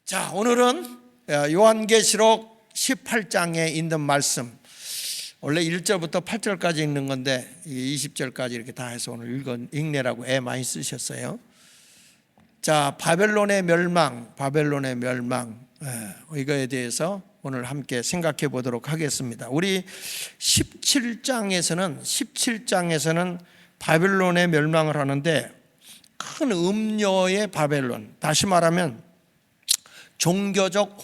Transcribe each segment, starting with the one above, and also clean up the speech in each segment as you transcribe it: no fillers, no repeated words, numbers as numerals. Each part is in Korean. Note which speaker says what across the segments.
Speaker 1: 자, 오늘은 요한계시록 18장에 있는 말씀, 원래 1절부터 8절까지 읽는 건데 20절까지 이렇게 다 해서 오늘 읽내라고 애 많이 쓰셨어요. 자, 바벨론의 멸망, 이거에 대해서 오늘 함께 생각해 보도록 하겠습니다. 우리 17장에서는 바벨론의 멸망을 하는데, 큰 음녀의 바벨론, 다시 말하면 종교적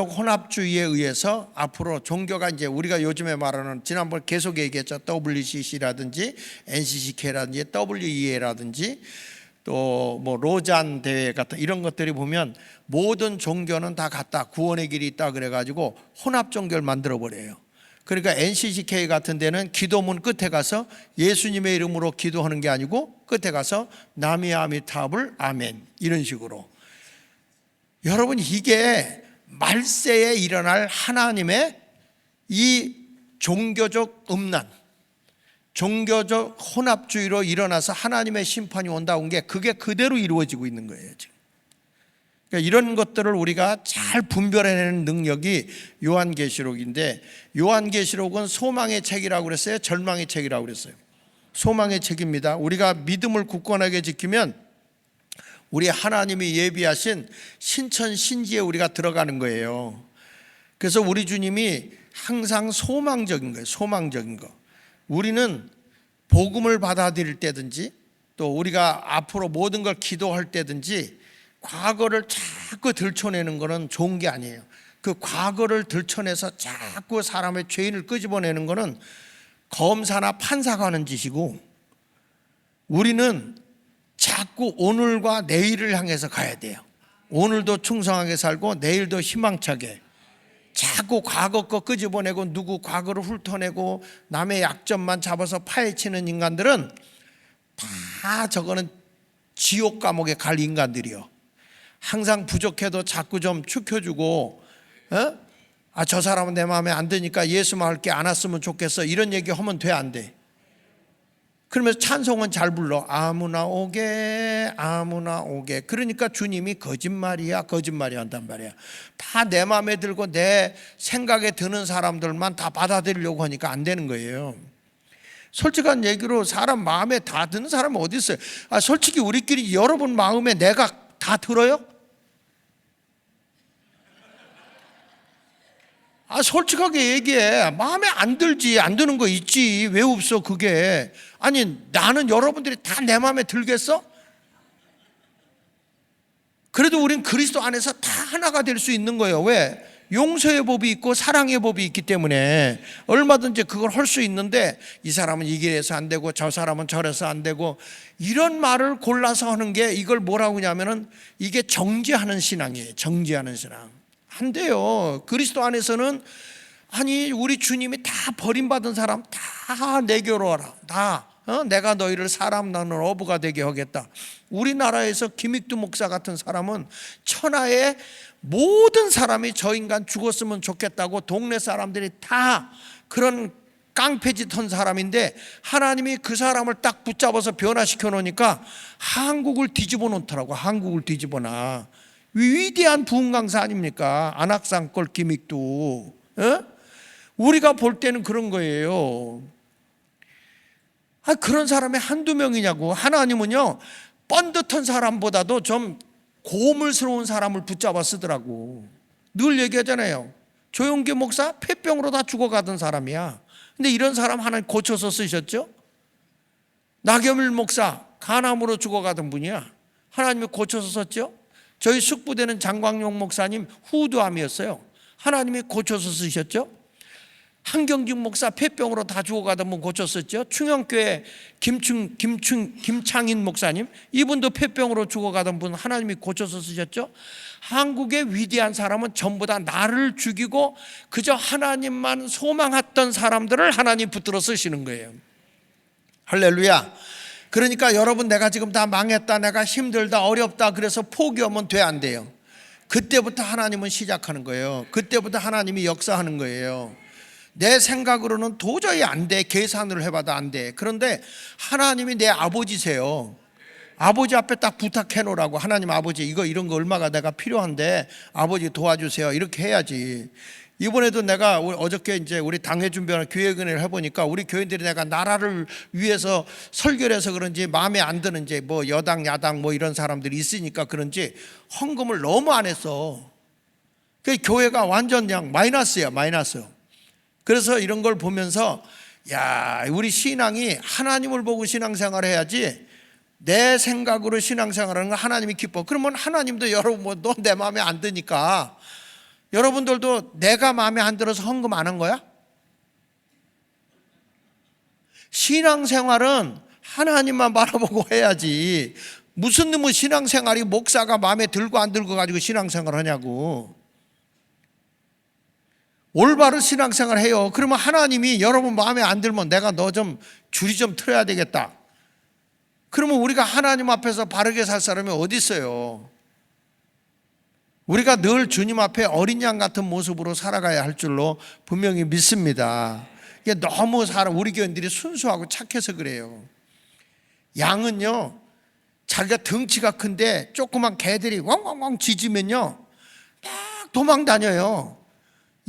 Speaker 1: 혼합주의에 의해서 앞으로 종교가 이제 우리가 요즘에 말하는, 지난번 계속 얘기했죠, WCC라든지 NCCK라든지 WEA라든지 또 뭐 로잔 대회 같은 이런 것들이 보면 모든 종교는 다 같다, 구원의 길이 있다 그래가지고 혼합 종교를 만들어 버려요. 그러니까 NCCK 같은 데는 기도문 끝에 가서 예수님의 이름으로 기도하는 게 아니고 끝에 가서 나미아미타불 아멘 이런 식으로. 여러분, 이게 말세에 일어날 하나님의 이 종교적 음란, 종교적 혼합주의로 일어나서 하나님의 심판이 온다고 한 게 그게 그대로 이루어지고 있는 거예요 지금. 그러니까 이런 것들을 우리가 잘 분별해내는 능력이 요한계시록인데, 요한계시록은 소망의 책이라고 그랬어요, 절망의 책이라고 그랬어요? 소망의 책입니다. 우리가 믿음을 굳건하게 지키면 우리 하나님이 예비하신 신천신지에 우리가 들어가는 거예요. 그래서 우리 주님이 항상 소망적인 거예요. 소망적인 거. 우리는 복음을 받아들일 때든지 또 우리가 앞으로 모든 걸 기도할 때든지 과거를 자꾸 들춰내는 거는 좋은 게 아니에요. 그 과거를 들춰내서 자꾸 사람의 죄인을 끄집어내는 거는 검사나 판사가 하는 짓이고, 우리는 자꾸 오늘과 내일을 향해서 가야 돼요. 오늘도 충성하게 살고 내일도 희망차게. 자꾸 과거 거 끄집어내고 누구 과거를 훑어내고 남의 약점만 잡아서 파헤치는 인간들은 다 저거는 지옥 감옥에 갈 인간들이요. 항상 부족해도 자꾸 좀 축혀주고, 저 사람은 내 마음에 안 드니까 예수만 할게, 안 왔으면 좋겠어, 이런 얘기 하면 돼, 안 돼? 그러면서 찬송은 잘 불러. 아무나 오게, 아무나 오게. 그러니까 주님이 거짓말이야 한단 말이야. 다 내 마음에 들고 내 생각에 드는 사람들만 다 받아들이려고 하니까 안 되는 거예요. 솔직한 얘기로 사람 마음에 다 드는 사람은 어디 있어요? 솔직히 우리끼리 여러분 마음에 내가 다 들어요? 솔직하게 얘기해. 마음에 안 들지, 안 드는 거 있지. 왜 없어 그게? 아니, 나는 여러분들이 다 내 마음에 들겠어? 그래도 우린 그리스도 안에서 다 하나가 될 수 있는 거예요. 왜? 용서의 법이 있고 사랑의 법이 있기 때문에 얼마든지 그걸 할 수 있는데, 이 사람은 이 길에서 안 되고 저 사람은 저래서 안 되고, 이런 말을 골라서 하는 게, 이걸 뭐라고 하냐면은 이게 정죄하는 신앙이에요. 정죄하는 신앙. 안 돼요. 그리스도 안에서는, 아니, 우리 주님이 다 버림받은 사람 다 내게로 와라. 다 내가 너희를 사람 낳는 어부가 되게 하겠다. 우리나라에서 김익두 목사 같은 사람은 천하의 모든 사람이 저 인간 죽었으면 좋겠다고 동네 사람들이 다 그런 깡패짓 한 사람인데, 하나님이 그 사람을 딱 붙잡아서 변화시켜 놓으니까 한국을 뒤집어 놓더라고. 한국을 뒤집어 놔. 위대한 부흥 강사 아닙니까? 안악산골 김익두. 우리가 볼 때는 그런 거예요. 그런 사람이 한두 명이냐고. 하나님은요, 뻔듯한 사람보다도 좀 고물스러운 사람을 붙잡아 쓰더라고. 늘 얘기하잖아요. 조용기 목사 폐병으로 다 죽어가던 사람이야. 근데 이런 사람 하나님 고쳐서 쓰셨죠? 나겸일 목사 간암으로 죽어가던 분이야. 하나님이 고쳐서 썼죠? 저희 숙부되는 장광용 목사님 후두암이었어요. 하나님이 고쳐서 쓰셨죠? 한경직 목사 폐병으로 다 죽어가던 분 고쳤었죠? 충영교회 김창인 목사님, 이분도 폐병으로 죽어가던 분 하나님이 고쳐서 쓰셨죠? 한국의 위대한 사람은 전부 다 나를 죽이고 그저 하나님만 소망했던 사람들을 하나님 붙들어 쓰시는 거예요. 할렐루야. 그러니까 여러분, 내가 지금 다 망했다, 내가 힘들다, 어렵다, 그래서 포기하면 돼, 안 돼요? 그때부터 하나님은 시작하는 거예요. 그때부터 하나님이 역사하는 거예요. 내 생각으로는 도저히 안 돼, 계산을 해봐도 안 돼. 그런데 하나님이 내 아버지세요. 아버지 앞에 딱 부탁해 놓으라고. 하나님 아버지 이런 거 얼마가 내가 필요한데 아버지 도와주세요. 이렇게 해야지. 이번에도 내가 어저께 이제 우리 당회 준비하는 교회근회를 해보니까 우리 교인들이 내가 나라를 위해서 설교를 해서 그런지 마음에 안 드는지 뭐 여당 야당 뭐 이런 사람들이 있으니까 그런지 헌금을 너무 안 했어. 그 교회가 완전 그냥 마이너스야, 마이너스. 그래서 이런 걸 보면서 야, 우리 신앙이 하나님을 보고 신앙생활을 해야지 내 생각으로 신앙생활하는 건 하나님이 기뻐. 그러면 하나님도 여러분 뭐 너 내 마음에 안 드니까 여러분들도 내가 마음에 안 들어서 헌금 안 한 거야? 신앙생활은 하나님만 바라보고 해야지. 무슨 놈의 신앙생활이 목사가 마음에 들고 안 들고 가지고 신앙생활 하냐고. 올바른 신앙생활 해요. 그러면 하나님이 여러분 마음에 안 들면 내가 너 좀 줄이 좀 틀어야 되겠다. 그러면 우리가 하나님 앞에서 바르게 살 사람이 어디 있어요? 우리가 늘 주님 앞에 어린 양 같은 모습으로 살아가야 할 줄로 분명히 믿습니다. 이게 너무 우리 교인들이 순수하고 착해서 그래요. 양은요, 자기가 덩치가 큰데 조그만 개들이 왕왕왕 짖으면요 막 도망 다녀요.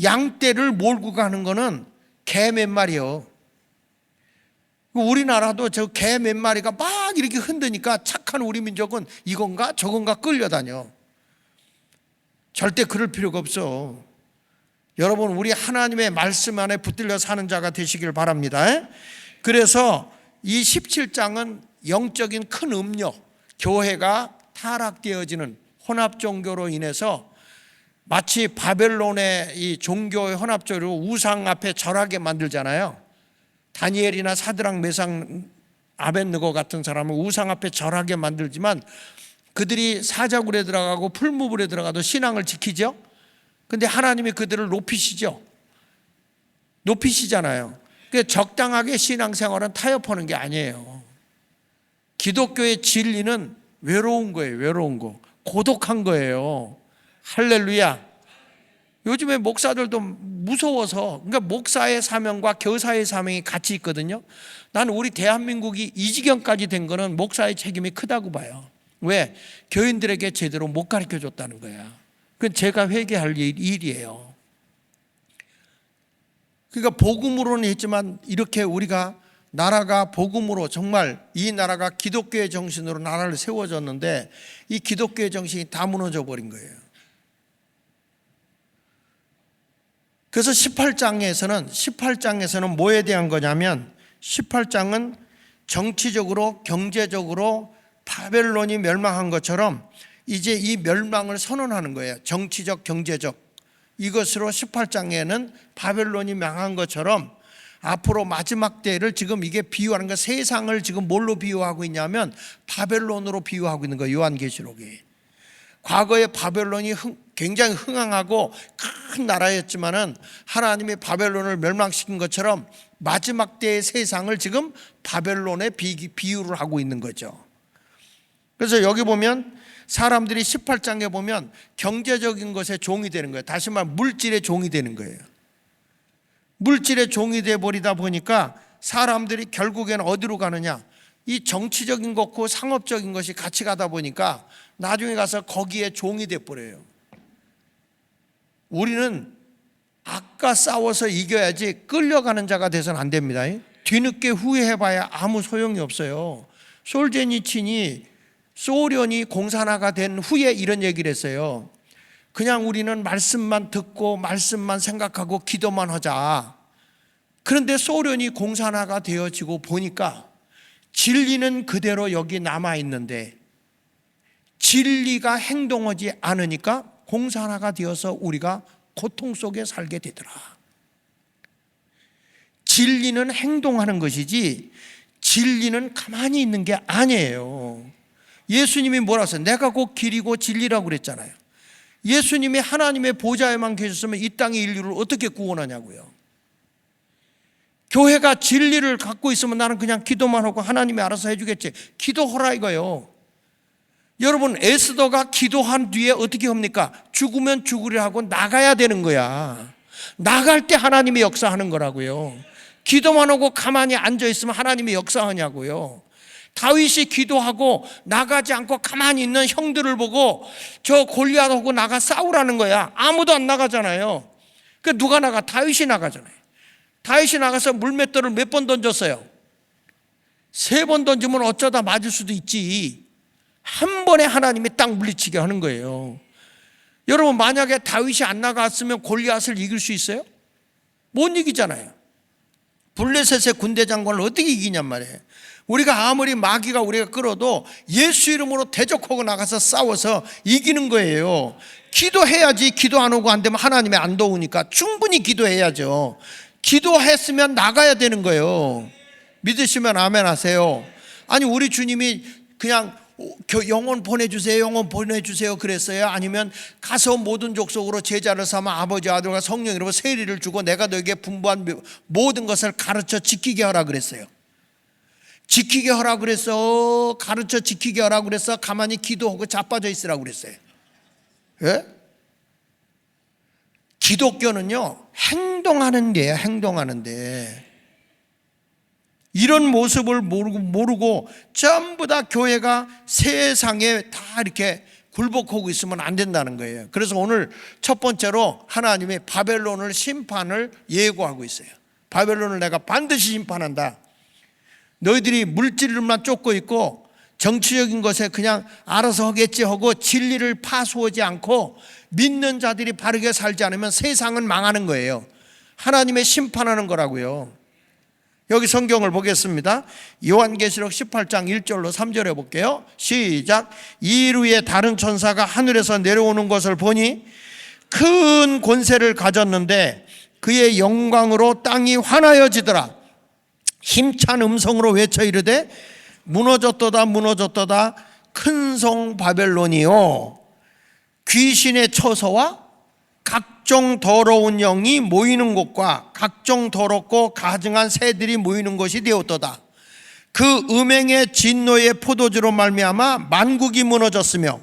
Speaker 1: 양떼를 몰고 가는 거는 개 몇 마리요. 우리나라도 저 개 몇 마리가 막 이렇게 흔드니까 착한 우리 민족은 이건가 저건가 끌려다녀. 절대 그럴 필요가 없어. 여러분, 우리 하나님의 말씀 안에 붙들려 사는 자가 되시길 바랍니다. 그래서 이 17장은 영적인 큰 음료, 교회가 타락되어지는 혼합 종교로 인해서 마치 바벨론의 이 종교의 혼합적으로 우상 앞에 절하게 만들잖아요. 다니엘이나 사드락 메상 아벳느고 같은 사람은 우상 앞에 절하게 만들지만 그들이 사자굴에 들어가고 풀무불에 들어가도 신앙을 지키죠. 근데 하나님이 그들을 높이시잖아요. 그러니까 적당하게 신앙생활은 타협하는 게 아니에요. 기독교의 진리는 외로운 거예요. 외로운 거, 고독한 거예요. 할렐루야. 요즘에 목사들도 무서워서, 그러니까 목사의 사명과 교사의 사명이 같이 있거든요. 나는 우리 대한민국이 이 지경까지 된 거는 목사의 책임이 크다고 봐요. 왜? 교인들에게 제대로 못 가르쳐 줬다는 거야. 그건 제가 회개할 일이에요. 그러니까 복음으로는 했지만 이렇게 우리가 나라가 복음으로 정말 이 나라가 기독교의 정신으로 나라를 세워졌는데 이 기독교의 정신이 다 무너져 버린 거예요. 그래서 18장에서는 뭐에 대한 거냐면 18장은 정치적으로 경제적으로 바벨론이 멸망한 것처럼 이제 이 멸망을 선언하는 거예요. 정치적 경제적 이것으로 18장에는 바벨론이 망한 것처럼 앞으로 마지막 때를 지금 이게 비유하는 거, 세상을 지금 뭘로 비유하고 있냐면 바벨론으로 비유하고 있는 거예요. 요한계시록이. 과거에 바벨론이 굉장히 흥황하고 큰 나라였지만은 하나님이 바벨론을 멸망시킨 것처럼 마지막 때의 세상을 지금 바벨론에 비유를 하고 있는 거죠. 그래서 여기 보면 사람들이 18장에 보면 경제적인 것에 종이 되는 거예요. 다시 말하면 물질의 종이 되는 거예요. 물질의 종이 돼 버리다 보니까 사람들이 결국에는 어디로 가느냐? 이 정치적인 것과 상업적인 것이 같이 가다 보니까 나중에 가서 거기에 종이 돼 버려요. 우리는 아까 싸워서 이겨야지 끌려가는 자가 돼서는 안 됩니다. 뒤늦게 후회해봐야 아무 소용이 없어요. 소련이 공산화가 된 후에 이런 얘기를 했어요. 그냥 우리는 말씀만 듣고 말씀만 생각하고 기도만 하자. 그런데 소련이 공산화가 되어지고 보니까 진리는 그대로 여기 남아있는데 진리가 행동하지 않으니까 공산화가 되어서 우리가 고통 속에 살게 되더라. 진리는 행동하는 것이지 진리는 가만히 있는 게 아니에요. 예수님이 뭐라고 했어요? 내가 곧 길이고 진리라고 그랬잖아요. 예수님이 하나님의 보좌에만 계셨으면 이 땅의 인류를 어떻게 구원하냐고요. 교회가 진리를 갖고 있으면 나는 그냥 기도만 하고 하나님이 알아서 해주겠지. 기도하라 이거요. 여러분, 에스더가 기도한 뒤에 어떻게 합니까? 죽으면 죽으려 하고 나가야 되는 거야. 나갈 때 하나님이 역사하는 거라고요. 기도만 하고 가만히 앉아있으면 하나님이 역사하냐고요. 다윗이 기도하고 나가지 않고 가만히 있는 형들을 보고 저 골리앗하고 나가 싸우라는 거야. 아무도 안 나가잖아요. 그 누가 나가? 다윗이 나가잖아요. 다윗이 나가서 물맷돌을 몇 번 던졌어요? 3번 던지면 어쩌다 맞을 수도 있지. 한 번에 하나님이 딱 물리치게 하는 거예요. 여러분, 만약에 다윗이 안 나갔으면 골리앗을 이길 수 있어요? 못 이기잖아요. 블레셋의 군대 장관을 어떻게 이기냔 말이에요. 우리가 아무리 마귀가 우리가 끌어도 예수 이름으로 대적하고 나가서 싸워서 이기는 거예요. 기도해야지. 기도 안 오고 안 되면 하나님이 안 도우니까 충분히 기도해야죠. 기도했으면 나가야 되는 거예요. 믿으시면 아멘 하세요. 아니, 우리 주님이 그냥 영혼 보내주세요, 영혼 보내주세요 그랬어요? 아니면 가서 모든 족속으로 제자를 삼아 아버지, 아들과 성령 이름으로 세리를 주고 내가 너에게 분부한 모든 것을 가르쳐 지키게 하라 그랬어요? 지키게 하라 그랬어? 가르쳐 지키게 하라 그랬어? 가만히 기도하고 자빠져 있으라고 그랬어요? 예? 기독교는요, 행동하는 데예요. 행동하는데. 이런 모습을 모르고 전부 다 교회가 세상에 다 이렇게 굴복하고 있으면 안 된다는 거예요. 그래서 오늘 첫 번째로 하나님이 바벨론을 심판을 예고하고 있어요. 바벨론을 내가 반드시 심판한다. 너희들이 물질만 쫓고 있고 정치적인 것에 그냥 알아서 하겠지 하고 진리를 파수하지 않고 믿는 자들이 바르게 살지 않으면 세상은 망하는 거예요. 하나님의 심판하는 거라고요. 여기 성경을 보겠습니다. 요한계시록 18장 1절로 3절에 볼게요. 시작. 이일 후에 다른 천사가 하늘에서 내려오는 것을 보니 큰 권세를 가졌는데 그의 영광으로 땅이 환하여지더라. 힘찬 음성으로 외쳐 이르되 무너졌도다 무너졌도다 큰 성 바벨론이요, 귀신의 처소와 각종 더러운 영이 모이는 곳과 각종 더럽고 가증한 새들이 모이는 곳이 되었도다. 그 음행의 진노의 포도주로 말미암아 만국이 무너졌으며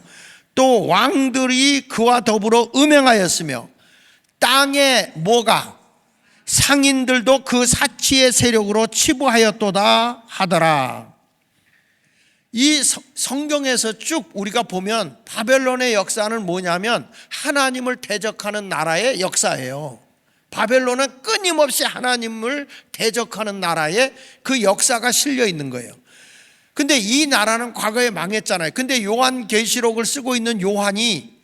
Speaker 1: 또 왕들이 그와 더불어 음행하였으며 땅의 뭐가 상인들도 그 사치의 세력으로 치부하였도다 하더라. 이 성경에서 쭉 우리가 보면 바벨론의 역사는 뭐냐면 하나님을 대적하는 나라의 역사예요. 바벨론은 끊임없이 하나님을 대적하는 나라의 그 역사가 실려 있는 거예요. 근데 이 나라는 과거에 망했잖아요. 근데 요한계시록을 쓰고 있는 요한이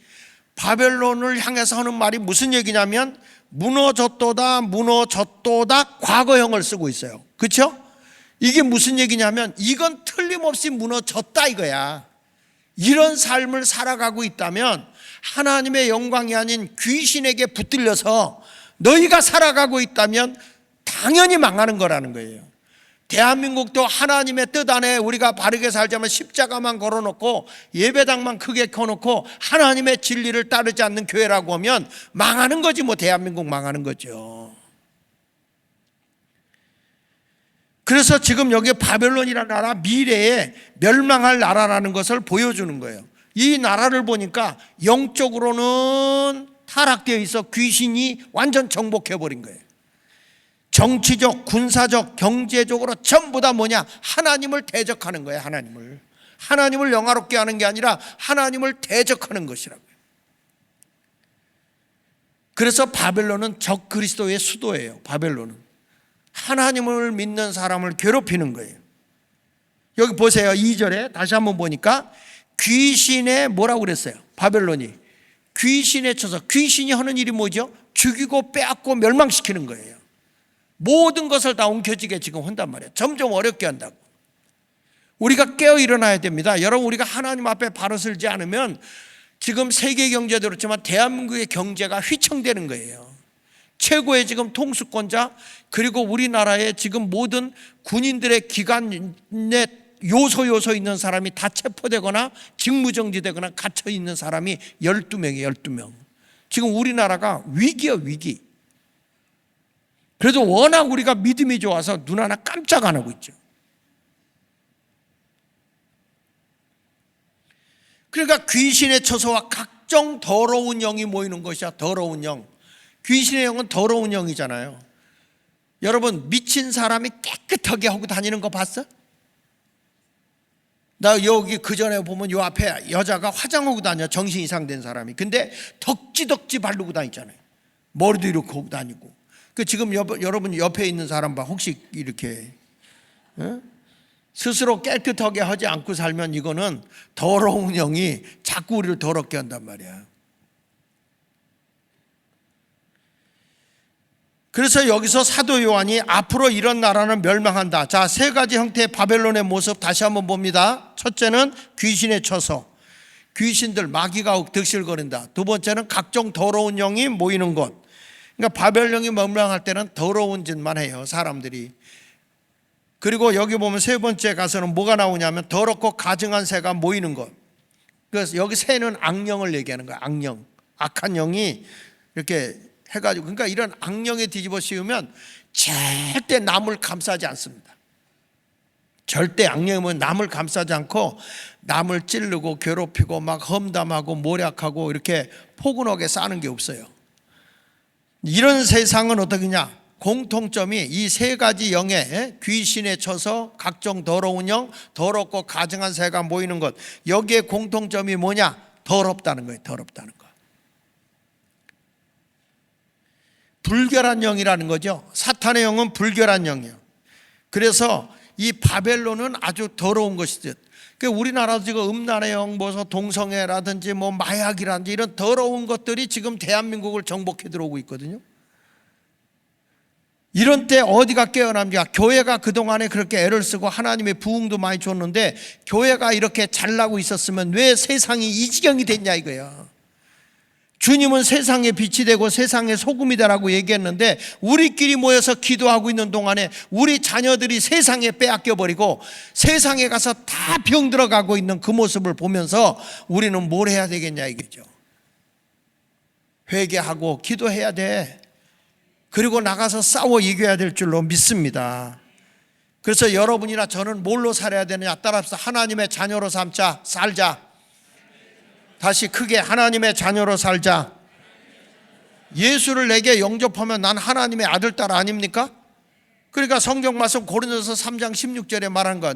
Speaker 1: 바벨론을 향해서 하는 말이 무슨 얘기냐면 무너졌도다 무너졌도다 과거형을 쓰고 있어요. 그렇죠? 이게 무슨 얘기냐면 이건 틀림없이 무너졌다 이거야. 이런 삶을 살아가고 있다면 하나님의 영광이 아닌 귀신에게 붙들려서 너희가 살아가고 있다면 당연히 망하는 거라는 거예요. 대한민국도 하나님의 뜻 안에 우리가 바르게 살자면 십자가만 걸어놓고 예배당만 크게 켜놓고 하나님의 진리를 따르지 않는 교회라고 하면 망하는 거지. 뭐 대한민국 망하는 거죠. 그래서 지금 여기 바벨론이라는 나라, 미래에 멸망할 나라라는 것을 보여주는 거예요. 이 나라를 보니까 영적으로는 타락되어 있어 귀신이 완전 정복해버린 거예요. 정치적, 군사적, 경제적으로 전부 다 뭐냐? 하나님을 대적하는 거예요. 하나님을 영화롭게 하는 게 아니라 하나님을 대적하는 것이라고요. 그래서 바벨론은 적그리스도의 수도예요. 바벨론은 하나님을 믿는 사람을 괴롭히는 거예요. 여기 보세요. 2절에 다시 한번 보니까 귀신의 뭐라고 그랬어요? 바벨론이 귀신에 쳐서, 귀신이 하는 일이 뭐죠? 죽이고 빼앗고 멸망시키는 거예요. 모든 것을 다 옮겨지게 지금 한단 말이에요. 점점 어렵게 한다고. 우리가 깨어 일어나야 됩니다. 여러분, 우리가 하나님 앞에 바로 서지 않으면 지금 세계 경제도 그렇지만 대한민국의 경제가 휘청되는 거예요. 최고의 지금 통수권자, 그리고 우리나라의 지금 모든 군인들의 기관에 요소 있는 사람이 다 체포되거나 직무정지되거나 갇혀 있는 사람이 12명이에요. 12명. 지금 우리나라가 위기야, 위기. 그래도 워낙 우리가 믿음이 좋아서 눈 하나 깜짝 안 하고 있죠. 그러니까 귀신의 처소와 각종 더러운 영이 모이는 것이야. 더러운 영. 귀신의 영은 더러운 영이잖아요. 여러분, 미친 사람이 깨끗하게 하고 다니는 거 봤어? 나 여기 그 전에 보면 요 앞에 여자가 화장하고 다녀, 정신 이상된 사람이. 근데 덕지덕지 바르고 다니잖아요. 머리도 이렇게 하고 다니고. 그 지금 여러분 옆에 있는 사람 봐. 혹시 이렇게 스스로 깨끗하게 하지 않고 살면 이거는 더러운 영이 자꾸 우리를 더럽게 한단 말이야. 그래서 여기서 사도 요한이 앞으로 이런 나라는 멸망한다. 자, 세 가지 형태의 바벨론의 모습 다시 한번 봅니다. 첫째는 귀신에 쳐서 귀신들, 마귀가 득실거린다. 두 번째는 각종 더러운 영이 모이는 것. 그러니까 바벨론이 멸망할 때는 더러운 짓만 해요, 사람들이. 그리고 여기 보면 세 번째 가서는 뭐가 나오냐면 더럽고 가증한 새가 모이는 것. 그래서 여기 새는 악령을 얘기하는 거야. 악령, 악한 영이 이렇게 해가지고, 그러니까 이런 악령에 뒤집어 씌우면 절대 남을 감싸지 않습니다. 절대 악령은 남을 감싸지 않고 남을 찌르고 괴롭히고 막 험담하고 모략하고 이렇게 포근하게 싸는 게 없어요. 이런 세상은 어떠냐? 공통점이 이 세 가지 영에 귀신에 쳐서 각종 더러운 영, 더럽고 가증한 새가 모이는 것. 여기에 공통점이 뭐냐? 더럽다는 거예요. 더럽다는 거. 불결한 영이라는 거죠. 사탄의 영은 불결한 영이에요. 그래서 이 바벨론은 아주 더러운 것이죠. 우리나라도 지금 음란의 영, 동성애라든지 마약이라든지 이런 더러운 것들이 지금 대한민국을 정복해 들어오고 있거든요. 이런 때 어디가 깨어납니까? 교회가 그동안에 그렇게 애를 쓰고 하나님의 부흥도 많이 줬는데 교회가 이렇게 잘나고 있었으면 왜 세상이 이 지경이 됐냐 이거야. 주님은 세상의 빛이 되고 세상의 소금이 되라고 얘기했는데 우리끼리 모여서 기도하고 있는 동안에 우리 자녀들이 세상에 빼앗겨버리고 세상에 가서 다 병들어가고 있는 그 모습을 보면서 우리는 뭘 해야 되겠냐 이거죠. 회개하고 기도해야 돼. 그리고 나가서 싸워 이겨야 될 줄로 믿습니다. 그래서 여러분이나 저는 뭘로 살아야 되느냐? 따라서 하나님의 자녀로 살자. 다시 크게 하나님의 자녀로 살자. 예수를 내게 영접하면 난 하나님의 아들 딸 아닙니까? 그러니까 성경 말씀 고린도서 3장 16절에 말한 거야.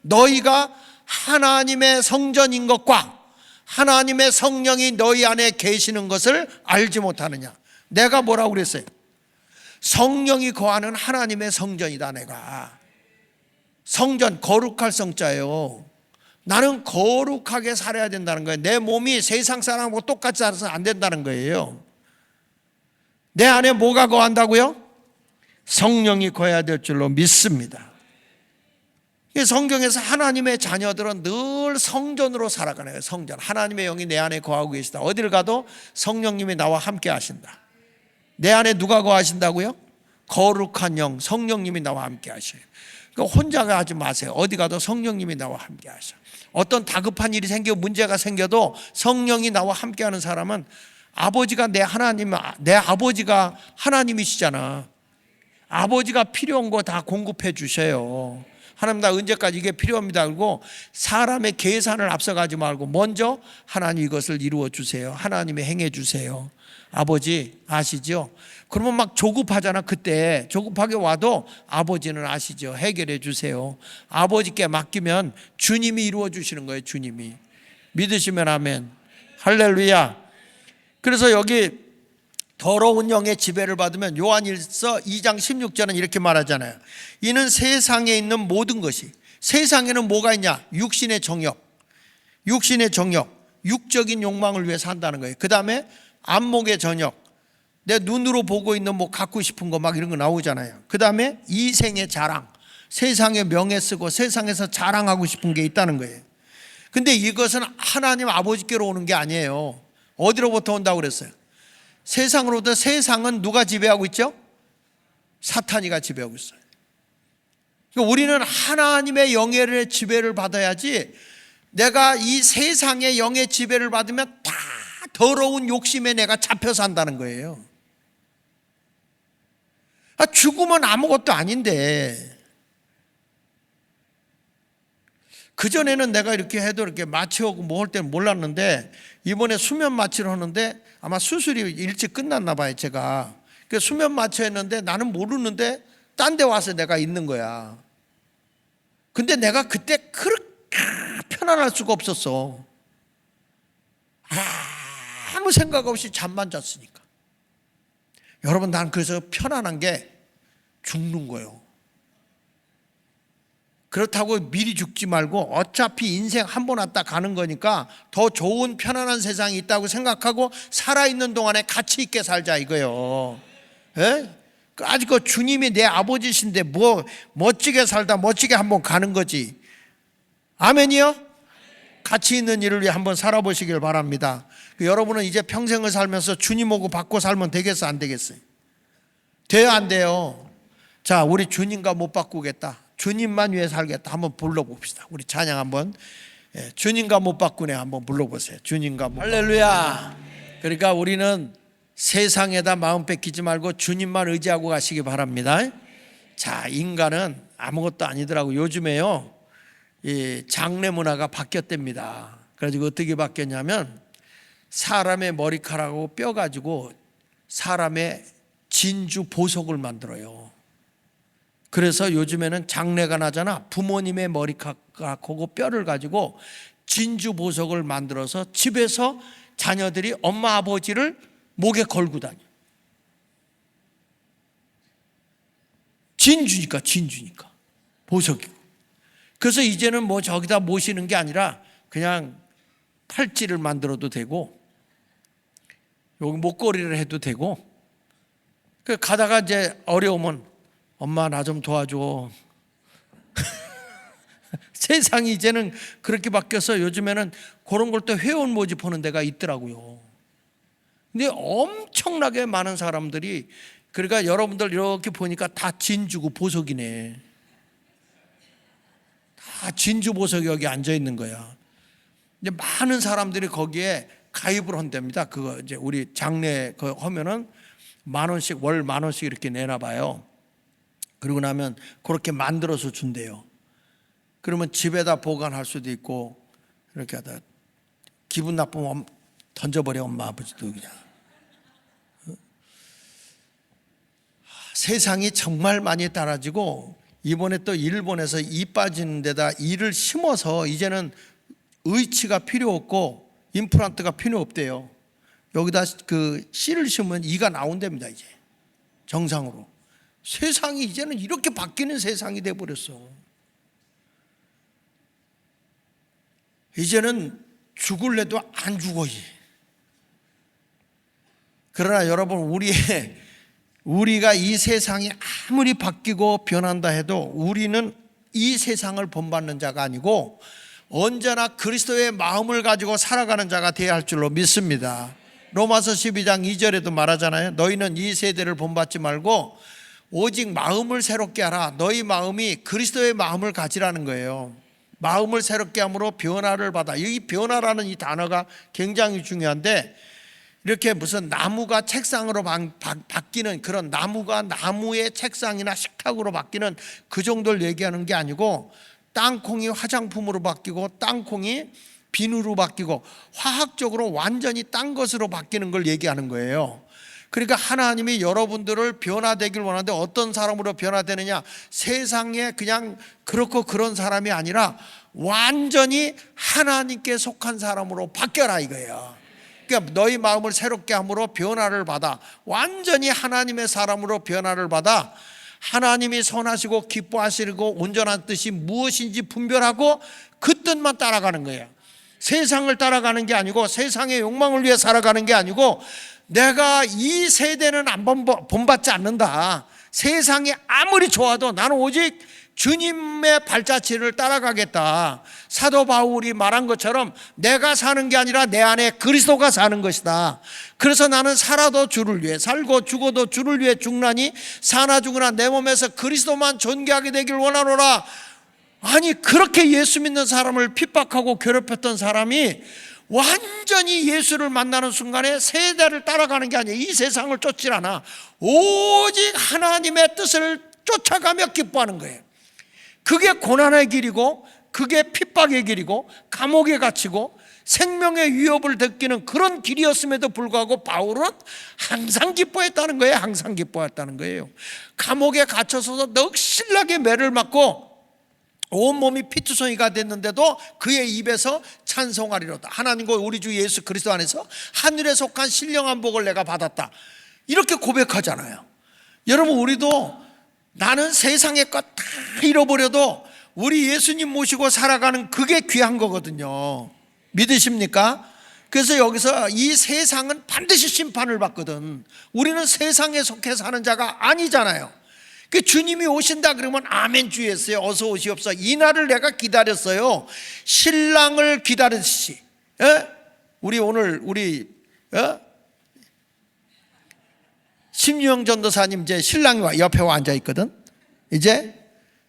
Speaker 1: 너희가 하나님의 성전인 것과 하나님의 성령이 너희 안에 계시는 것을 알지 못하느냐. 내가 뭐라고 그랬어요? 성령이 거하는 하나님의 성전이다. 내가 성전, 거룩할 성자예요. 나는 거룩하게 살아야 된다는 거예요. 내 몸이 세상 사람하고 똑같이 살아서 안 된다는 거예요. 내 안에 뭐가 거한다고요? 성령이 거해야 될 줄로 믿습니다. 성경에서 하나님의 자녀들은 늘 성전으로 살아가는 거예요. 성전. 하나님의 영이 내 안에 거하고 계시다. 어디를 가도 성령님이 나와 함께 하신다. 내 안에 누가 거하신다고요? 거룩한 영, 성령님이 나와 함께 하셔요. 그러니까 혼자 가지 마세요. 어디 가도 성령님이 나와 함께 하셔. 어떤 다급한 일이 생기고 문제가 생겨도 성령이 나와 함께하는 사람은 아버지가 내 아버지가 하나님이시잖아. 아버지가 필요한 거 다 공급해 주셔요. 하나님 나 언제까지 이게 필요합니다. 그리고 사람의 계산을 앞서가지 말고 먼저 하나님 이것을 이루어 주세요. 하나님이 행해 주세요. 아버지 아시죠? 그러면 막 조급하잖아. 그때 조급하게 와도 아버지는 아시죠? 해결해 주세요. 아버지께 맡기면 주님이 이루어 주시는 거예요. 주님이. 믿으시면 아멘. 할렐루야. 그래서 여기 더러운 영의 지배를 받으면 요한일서 2장 16절은 이렇게 말하잖아요. 이는 세상에 있는 모든 것이, 세상에는 뭐가 있냐? 육신의 정욕, 육적인 욕망을 위해 산다는 거예요. 그 다음에 안목의 전욕, 내 눈으로 보고 있는 갖고 싶은 거 막 이런 거 나오잖아요. 그 다음에 이생의 자랑, 세상에 명예 쓰고 세상에서 자랑하고 싶은 게 있다는 거예요. 근데 이것은 하나님 아버지께로 오는 게 아니에요. 어디로부터 온다고 그랬어요? 세상으로부터. 세상은 누가 지배하고 있죠? 사탄이가 지배하고 있어요. 그러니까 우리는 하나님의 영의 지배를 받아야지, 내가 이 세상의 영의 지배를 받으면 다 더러운 욕심에 내가 잡혀 산다는 거예요. 죽으면 아무것도 아닌데, 그전에는 내가 이렇게 해도 이렇게 마취하고 뭐 할 때는 몰랐는데 이번에 수면 마취를 하는데 아마 수술이 일찍 끝났나 봐요. 제가 그 수면 마취했는데 나는 모르는데 딴 데 와서 내가 있는 거야. 근데 내가 그때 그렇게 편안할 수가 없었어. 아무 생각 없이 잠만 잤으니까. 여러분, 난 그래서 편안한 게 죽는 거예요. 그렇다고 미리 죽지 말고 어차피 인생 한 번 왔다 가는 거니까 더 좋은 편안한 세상이 있다고 생각하고 살아있는 동안에 가치 있게 살자 이거예요. 예? 아직 그 주님이 내 아버지신데 뭐 멋지게 살다 멋지게 한번 가는 거지. 아멘이요? 가치 있는 일을 위해 한번 살아보시길 바랍니다. 여러분은 이제 평생을 살면서 주님하고 받고 살면 되겠어, 안 되겠어요? 돼요, 안 돼요? 자, 우리 주님과 못 바꾸겠다, 주님만 위해 살겠다, 한번 불러봅시다. 우리 찬양 한번, 주님과 못 바꾸네 한번 불러보세요. 주님과 못 바꾸네. 할렐루야. 그러니까 우리는 세상에다 마음 뺏기지 말고 주님만 의지하고 가시기 바랍니다. 자, 인간은 아무것도 아니더라고. 요즘에요, 이 장례 문화가 바뀌었답니다. 그래가지고 어떻게 바뀌었냐면 사람의 머리카락하고 뼈 가지고 사람의 진주 보석을 만들어요. 그래서 요즘에는 장례가 나잖아. 부모님의 머리카락하고 뼈를 가지고 진주 보석을 만들어서 집에서 자녀들이 엄마 아버지를 목에 걸고 다녀. 진주니까 보석이고. 그래서 이제는 뭐 저기다 모시는 게 아니라 그냥 팔찌를 만들어도 되고 여기 목걸이를 해도 되고. 그 가다가 이제 어려우면 엄마 나 좀 도와줘. 세상이 이제는 그렇게 바뀌어서 요즘에는 그런 걸 또 회원 모집하는 데가 있더라고요. 근데 엄청나게 많은 사람들이, 그러니까 여러분들 이렇게 보니까 다 진주고 보석이네. 다 진주 보석이 여기 앉아 있는 거야. 이제 많은 사람들이 거기에 가입을 한답니다. 그거 이제 우리 장례 그 하면은 월 10,000원씩 이렇게 내나 봐요. 그러고 나면 그렇게 만들어서 준대요. 그러면 집에다 보관할 수도 있고, 이렇게 하다 기분 나쁘면 던져버려, 엄마 아버지도 그냥. 세상이 정말 많이 따라지고, 이번에 또 일본에서 이 빠지는 데다 이를 심어서 이제는 의치가 필요 없고 임플란트가 필요 없대요. 여기다 그 씨를 심으면 이가 나온답니다. 이제 정상으로. 세상이 이제는 이렇게 바뀌는 세상이 돼버렸어. 이제는 죽을래도 안 죽어. 그러나 여러분, 우리가 이 세상이 아무리 바뀌고 변한다 해도 우리는 이 세상을 본받는 자가 아니고 언제나 그리스도의 마음을 가지고 살아가는 자가 되어야 할 줄로 믿습니다. 로마서 12장 2절에도 말하잖아요. 너희는 이 세대를 본받지 말고 오직 마음을 새롭게 하라. 너희 마음이 그리스도의 마음을 가지라는 거예요. 마음을 새롭게 함으로 변화를 받아. 이 변화라는 이 단어가 굉장히 중요한데, 이렇게 무슨 나무가 책상으로 바뀌는 그런 나무가 나무의 책상이나 식탁으로 바뀌는 그 정도를 얘기하는 게 아니고, 땅콩이 화장품으로 바뀌고 땅콩이 비누로 바뀌고 화학적으로 완전히 딴 것으로 바뀌는 걸 얘기하는 거예요. 그러니까 하나님이 여러분들을 변화되길 원하는데 어떤 사람으로 변화되느냐? 세상에 그냥 그렇고 그런 사람이 아니라 완전히 하나님께 속한 사람으로 바뀌어라 이거예요. 그러니까 너희 마음을 새롭게 함으로 변화를 받아 완전히 하나님의 사람으로 변화를 받아 하나님이 선하시고 기뻐하시고 온전한 뜻이 무엇인지 분별하고 그 뜻만 따라가는 거예요. 세상을 따라가는 게 아니고 세상의 욕망을 위해 살아가는 게 아니고 내가 이 세대는 안 본받지 않는다. 세상이 아무리 좋아도 나는 오직 주님의 발자취를 따라가겠다. 사도 바울이 말한 것처럼 내가 사는 게 아니라 내 안에 그리스도가 사는 것이다. 그래서 나는 살아도 주를 위해 살고 죽어도 주를 위해 죽나니 사나 죽으나 내 몸에서 그리스도만 존귀하게 되길 원하노라. 아니, 그렇게 예수 믿는 사람을 핍박하고 괴롭혔던 사람이 완전히 예수를 만나는 순간에 세대를 따라가는 게 아니에요. 이 세상을 쫓질 않아. 오직 하나님의 뜻을 쫓아가며 기뻐하는 거예요. 그게 고난의 길이고 그게 핍박의 길이고 감옥에 갇히고 생명의 위협을 느끼는 그런 길이었음에도 불구하고 바울은 항상 기뻐했다는 거예요. 항상 기뻐했다는 거예요. 감옥에 갇혀서 넋실나게 매를 맞고 온몸이 피투성이가 됐는데도 그의 입에서 찬송하리로다. 하나님과 우리 주 예수 그리스도 안에서 하늘에 속한 신령한 복을 내가 받았다, 이렇게 고백하잖아요. 여러분, 우리도 나는 세상의 것 다 잃어버려도 우리 예수님 모시고 살아가는 그게 귀한 거거든요. 믿으십니까? 그래서 여기서 이 세상은 반드시 심판을 받거든. 우리는 세상에 속해 사는 자가 아니잖아요. 그 주님이 오신다 그러면 아멘 주였어요. 어서 오시옵소서. 이 날을 내가 기다렸어요. 신랑을 기다렸지. 우리 오늘 심유영 전도사님 이제 신랑이 옆에 와 앉아 있거든. 이제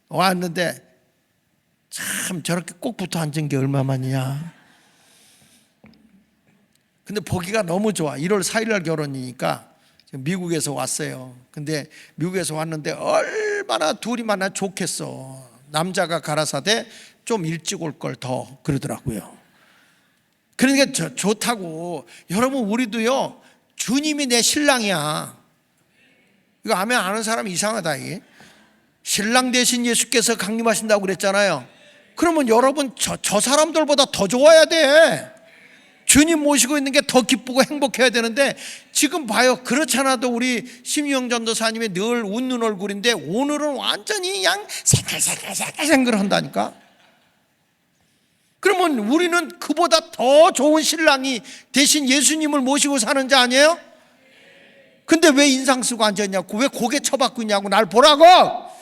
Speaker 1: 왔는데 참 저렇게 꼭 붙어 앉은 게 얼마만이야. 근데 보기가 너무 좋아. 1월 4일 날 결혼이니까 미국에서 왔어요. 근데 미국에서 왔는데 얼마나 둘이 만나 좋겠어. 남자가 가라사대 좀 일찍 올 걸 더 그러더라고요. 그러니까 좋다고. 여러분, 우리도요, 주님이 내 신랑이야. 이거 아멘 아는 사람 이상하다. 이게 신랑 대신 예수께서 강림하신다고 그랬잖아요. 그러면 여러분 저 사람들보다 더 좋아야 돼. 주님 모시고 있는 게 더 기쁘고 행복해야 되는데, 지금 봐요. 그렇지 않아도 우리 심유영 전도사님이 늘 웃는 얼굴인데 오늘은 완전히 그냥 생글생글 한다니까. 그러면 우리는 그보다 더 좋은 신랑이 대신 예수님을 모시고 사는 자 아니에요? 근데 왜 인상 쓰고 앉았냐고, 왜 고개 쳐박고 있냐고, 날 보라고.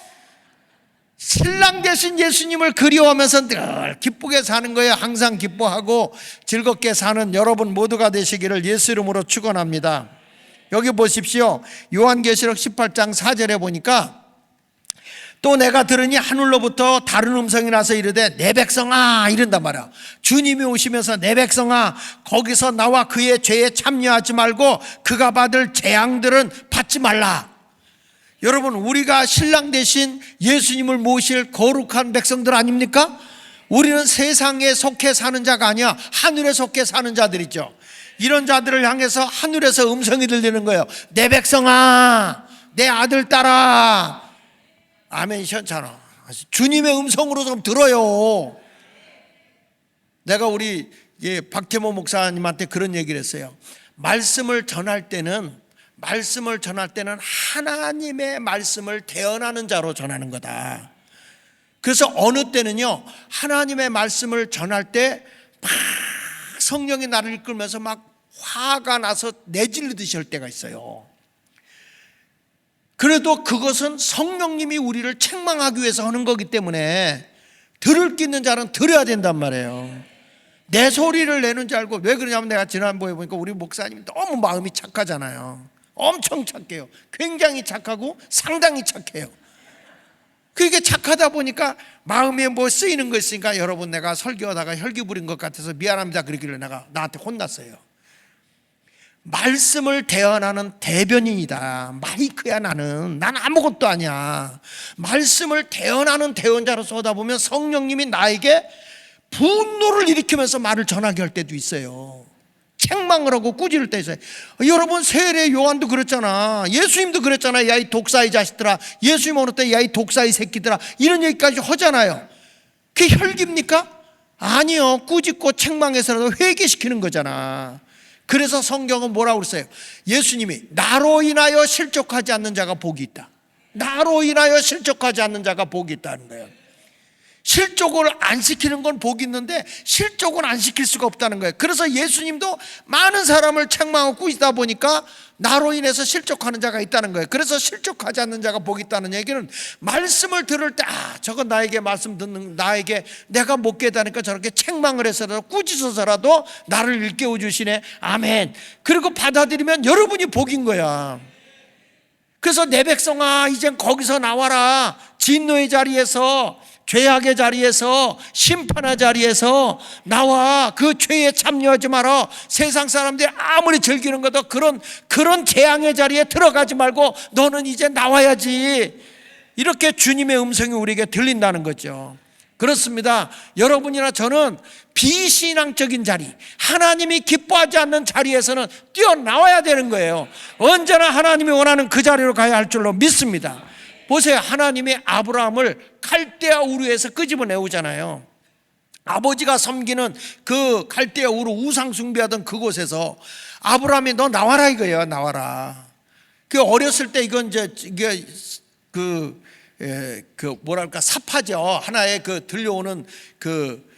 Speaker 1: 신랑 대신 예수님을 그리워하면서 늘 기쁘게 사는 거예요. 항상 기뻐하고 즐겁게 사는 여러분 모두가 되시기를 예수 이름으로 축원합니다. 여기 보십시오. 요한계시록 18장 4절에 보니까 또 내가 들으니 하늘로부터 다른 음성이 나서 이르되 내 백성아, 이른단 말이야. 주님이 오시면서 내 백성아, 거기서 나와 그의 죄에 참여하지 말고 그가 받을 재앙들은 받지 말라. 여러분, 우리가 신랑 대신 예수님을 모실 거룩한 백성들 아닙니까? 우리는 세상에 속해 사는 자가 아니야. 하늘에 속해 사는 자들이죠. 이런 자들을 향해서 하늘에서 음성이 들리는 거예요. 내 백성아, 내 아들 딸아. 아멘 시원찮아. 주님의 음성으로 좀 들어요. 내가 우리 박태모 목사님한테 그런 얘기를 했어요. 말씀을 전할 때는 하나님의 말씀을 대언하는 자로 전하는 거다. 그래서 어느 때는요, 하나님의 말씀을 전할 때 막 성령이 나를 이끌면서 막 화가 나서 내질르듯이 할 때가 있어요. 그래도 그것은 성령님이 우리를 책망하기 위해서 하는 거기 때문에 들을 게 있는 자는 들어야 된단 말이에요. 내 소리를 내는 줄 알고. 왜 그러냐면 내가 지난번에 보니까 우리 목사님이 너무 마음이 착하잖아요. 엄청 착해요. 굉장히 착하고 상당히 착해요. 그게 착하다 보니까 마음에 뭐 쓰이는 거 있으니까, 여러분, 내가 설교하다가 혈기 부린 것 같아서 미안합니다 그러길래 내가 나한테 혼났어요. 말씀을 대언하는 대변인이다. 마이크야. 난 아무것도 아니야. 말씀을 대언하는 대언자로서 하다 보면 성령님이 나에게 분노를 일으키면서 말을 전하게 할 때도 있어요. 책망을 하고 꾸짖을 때 있어요. 여러분, 세례 요한도 그랬잖아. 예수님도 그랬잖아. 야, 이 독사의 자식들아. 예수님 어느 때 야, 이 독사의 새끼들아, 이런 얘기까지 하잖아요. 그게 혈기입니까? 아니요. 꾸짖고 책망해서라도 회개시키는 거잖아. 그래서 성경은 뭐라고 그랬어요? 예수님이 나로 인하여 실족하지 않는 자가 복이 있다. 나로 인하여 실족하지 않는 자가 복이 있다는 거예요. 실족을 안 시키는 건 복이 있는데 실족은 안 시킬 수가 없다는 거예요. 그래서 예수님도 많은 사람을 책망하고 꾸짖다 보니까 나로 인해서 실족하는 자가 있다는 거예요. 그래서 실족하지 않는 자가 복이 있다는 얘기는 말씀을 들을 때 저건 나에게 말씀 듣는, 나에게 내가 못 깨닫으니까 저렇게 책망을 해서라도 꾸짖어서라도 나를 일깨워 주시네. 아멘. 그리고 받아들이면 여러분이 복인 거야. 그래서 내 백성아, 이젠 거기서 나와라. 진노의 자리에서, 죄악의 자리에서, 심판의 자리에서 나와. 그 죄에 참여하지 마라. 세상 사람들이 아무리 즐기는 것도 그런 재앙의 자리에 들어가지 말고 너는 이제 나와야지. 이렇게 주님의 음성이 우리에게 들린다는 거죠. 그렇습니다. 여러분이나 저는 비신앙적인 자리, 하나님이 기뻐하지 않는 자리에서는 뛰어나와야 되는 거예요. 언제나 하나님이 원하는 그 자리로 가야 할 줄로 믿습니다. 보세요. 하나님이 아브라함을 갈대아 우르에서 끄집어내오잖아요. 아버지가 섬기는 그 갈대아 우르 우상 숭배하던 그곳에서 아브라함이 너 나와라 이거예요. 나와라. 그 어렸을 때 이건 이게 그 뭐랄까 사파죠. 하나의 그 들려오는 그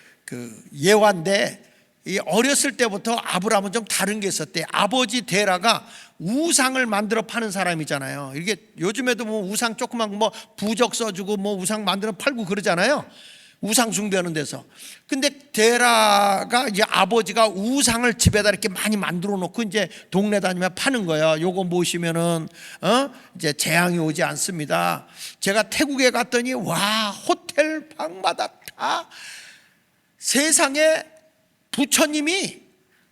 Speaker 1: 예화인데, 이 어렸을 때부터 아브라함은 좀 다른 게 있었대. 아버지 데라가 우상을 만들어 파는 사람이잖아요. 이게 요즘에도 뭐 우상 조그만 뭐 부적 써주고 뭐 우상 만들어 팔고 그러잖아요. 우상 숭배하는 데서. 근데 데라가 이제 아버지가 우상을 집에다 이렇게 많이 만들어 놓고 이제 동네 다니면 파는 거예요. 요거 모시면은 이제 재앙이 오지 않습니다. 제가 태국에 갔더니 와, 호텔 방마다 다 세상에 부처님이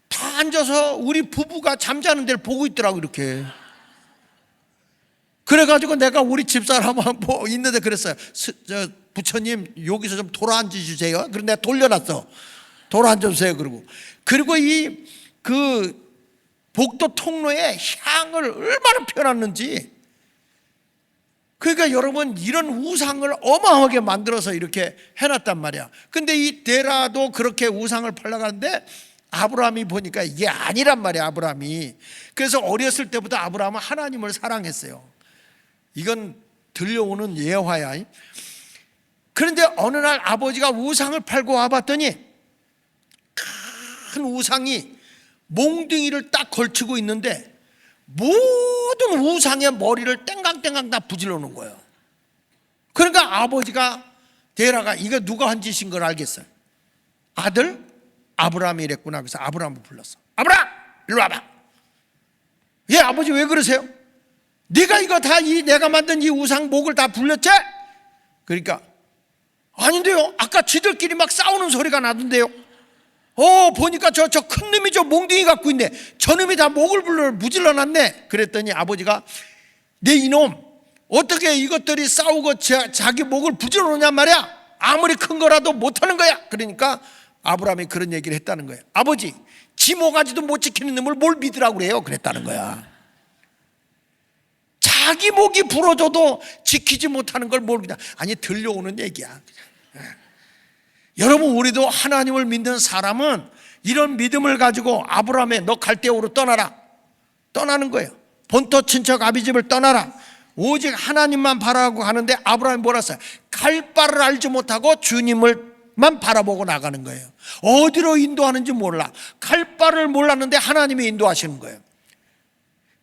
Speaker 1: 다 앉아서 우리 부부가 잠자는 데를 보고 있더라고 이렇게. 그래가지고 내가 우리 집사람하고 있는데 그랬어요. 부처님 여기서 좀 돌아 앉으주세요. 그래서 내가 돌려놨어. 돌아 앉아주세요. 그리고 이 복도 통로에 향을 얼마나 펴놨는지. 그러니까 여러분, 이런 우상을 어마어마하게 만들어서 이렇게 해놨단 말이야. 근데 이 데라도 그렇게 우상을 팔려가는데 아브라함이 보니까 이게 아니란 말이야. 아브라함이. 그래서 어렸을 때부터 아브라함은 하나님을 사랑했어요. 이건 들려오는 예화야. 그런데 어느 날 아버지가 우상을 팔고 와봤더니 큰 우상이 몽둥이를 딱 걸치고 있는데 모든 우상의 머리를 땡강땡강 다 부질러 놓은 거예요. 그러니까 아버지가 데라가 이거 누가 한 짓인 걸 알겠어요. 아들 아브라함이 이랬구나. 그래서 아브라함을 불렀어. 아브라함 일로 와봐. 예, 아버지 왜 그러세요? 네가 이거 다 내가 만든 이 우상 목을 다 불렸지? 그러니까 아닌데요, 아까 지들끼리 막 싸우는 소리가 나던데요. 보니까 저 큰 놈이 저 몽둥이 갖고 있네. 저놈이 다 목을 무질러 놨네. 그랬더니 아버지가 네 이놈, 어떻게 이것들이 싸우고 자기 목을 부질러 놓냐 말이야. 아무리 큰 거라도 못하는 거야. 그러니까 아브라함이 그런 얘기를 했다는 거예요. 아버지, 지 모가지도 못 지키는 놈을 뭘 믿으라고 그래요? 그랬다는 거야. 자기 목이 부러져도 지키지 못하는 걸 뭘 믿냐. 아니, 들려오는 얘기야. 여러분, 우리도 하나님을 믿는 사람은 이런 믿음을 가지고 아브라함의 너 갈대아우로 떠나라. 떠나는 거예요. 본토 친척 아비집을 떠나라. 오직 하나님만 바라고 가는데 아브라함이 뭐라 했어요? 갈 바를 알지 못하고 주님을만 바라보고 나가는 거예요. 어디로 인도하는지 몰라. 갈 바를 몰랐는데 하나님이 인도하시는 거예요.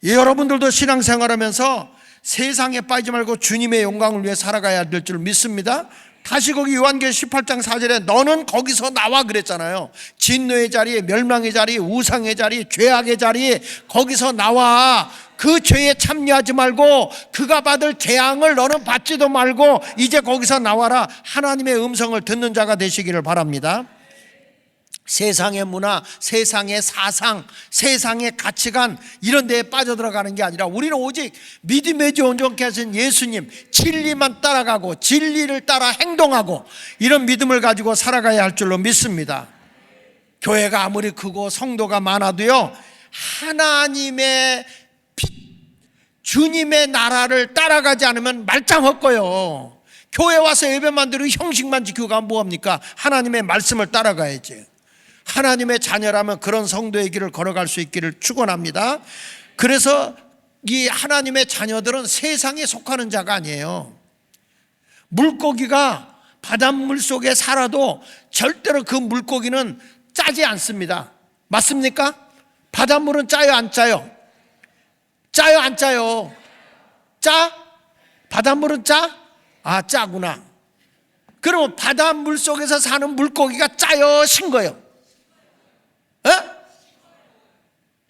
Speaker 1: 여러분들도 신앙생활하면서 세상에 빠지지 말고 주님의 영광을 위해 살아가야 될 줄 믿습니다. 다시 거기 요한계시록 18장 4절에 너는 거기서 나와 그랬잖아요. 진노의 자리, 멸망의 자리, 우상의 자리, 죄악의 자리, 거기서 나와. 그 죄에 참여하지 말고 그가 받을 재앙을 너는 받지도 말고 이제 거기서 나와라. 하나님의 음성을 듣는 자가 되시기를 바랍니다. 세상의 문화, 세상의 사상, 세상의 가치관 이런 데에 빠져들어가는 게 아니라 우리는 오직 믿음의 주 온전케 하신 예수님 진리만 따라가고 진리를 따라 행동하고 이런 믿음을 가지고 살아가야 할 줄로 믿습니다. 교회가 아무리 크고 성도가 많아도요, 하나님의 주님의 나라를 따라가지 않으면 말짱 헛고요. 교회 와서 예배만 드리고 형식만 지키고 가면 뭐합니까? 하나님의 말씀을 따라가야지. 하나님의 자녀라면 그런 성도의 길을 걸어갈 수 있기를 축원합니다. 그래서 이 하나님의 자녀들은 세상에 속하는 자가 아니에요. 물고기가 바닷물 속에 살아도 절대로 그 물고기는 짜지 않습니다. 맞습니까? 바닷물은 짜요, 안 짜요? 짜요, 안 짜요? 짜? 바닷물은 짜? 아, 짜구나. 그러면 바닷물 속에서 사는 물고기가 짜요, 싱거요?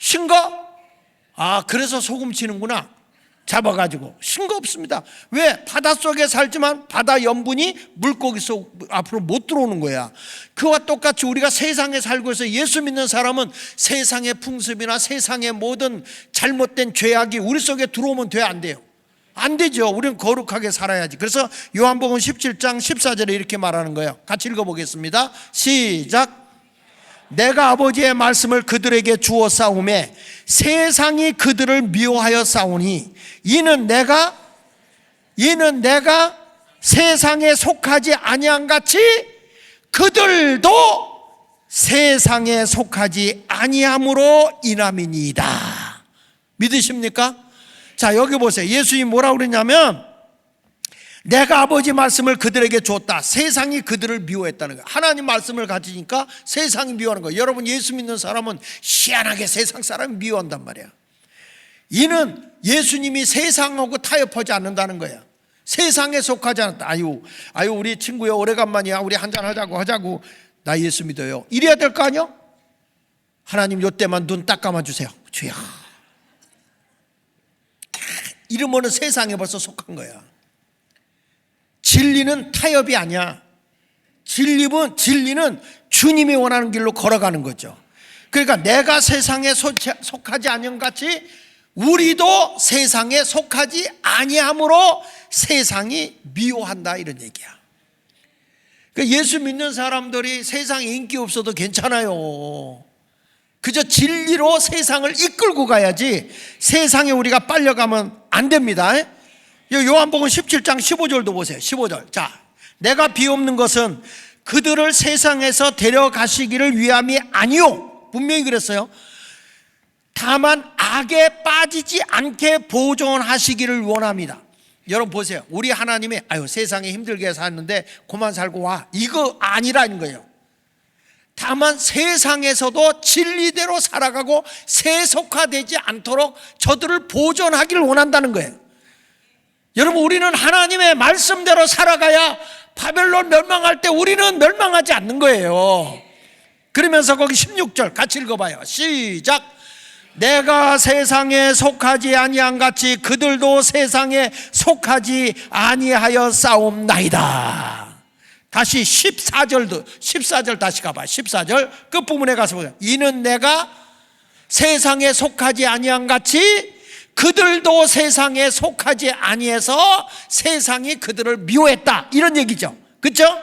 Speaker 1: 싱거? 아, 그래서 소금 치는구나. 잡아가지고. 싱거 없습니다. 왜? 바닷속에 살지만 바다 염분이 물고기 속 앞으로 못 들어오는 거야. 그와 똑같이 우리가 세상에 살고 있어 예수 믿는 사람은 세상의 풍습이나 세상의 모든 잘못된 죄악이 우리 속에 들어오면 돼, 안 돼요? 안 되죠. 우리는 거룩하게 살아야지. 그래서 요한복음 17장 14절에 이렇게 말하는 거예요. 같이 읽어보겠습니다. 시작. 내가 아버지의 말씀을 그들에게 주어 싸우매 세상이 그들을 미워하여 싸우니 이는 내가 이는 내가 세상에 속하지 아니한 같이 그들도 세상에 속하지 아니함으로 인함이니이다. 믿으십니까? 자, 여기 보세요. 예수님이 뭐라고 그랬냐면 내가 아버지 말씀을 그들에게 줬다. 세상이 그들을 미워했다는 거예요. 하나님 말씀을 가지니까 세상이 미워하는 거예요. 여러분, 예수 믿는 사람은 희한하게 세상 사람이 미워한단 말이야. 이는 예수님이 세상하고 타협하지 않는다는 거야. 세상에 속하지 않았다. 아유 우리 친구야, 오래간만이야, 우리 한잔 하자고 나 예수 믿어요, 이래야 될 거 아니야? 하나님 요때만 눈 딱 감아주세요. 주여. 이러면은 세상에 벌써 속한 거야. 진리는 타협이 아니야. 진리는 주님이 원하는 길로 걸어가는 거죠. 그러니까 내가 세상에 속하지 않은 같이 우리도 세상에 속하지 아니함으로 세상이 미워한다, 이런 얘기야. 그러니까 예수 믿는 사람들이 세상에 인기 없어도 괜찮아요. 그저 진리로 세상을 이끌고 가야지 세상에 우리가 빨려가면 안 됩니다. 요한복음 17장 15절도 보세요. 15절. 자, 내가 비옵는 것은 그들을 세상에서 데려가시기를 위함이 아니요, 분명히 그랬어요. 다만 악에 빠지지 않게 보존하시기를 원합니다. 여러분 보세요. 우리 하나님이 세상에 힘들게 사는데 그만 살고 와, 이거 아니라는 거예요. 다만 세상에서도 진리대로 살아가고 세속화되지 않도록 저들을 보존하기를 원한다는 거예요. 여러분, 우리는 하나님의 말씀대로 살아가야 바벨론 멸망할 때 우리는 멸망하지 않는 거예요. 그러면서 거기 16절 같이 읽어봐요. 시작. 내가 세상에 속하지 아니한 같이 그들도 세상에 속하지 아니하여 싸움나이다. 다시 14절 다시 가봐. 14절 끝부분에 가서 보세요. 이는 내가 세상에 속하지 아니한 같이 그들도 세상에 속하지 아니해서 세상이 그들을 미워했다, 이런 얘기죠. 그렇죠?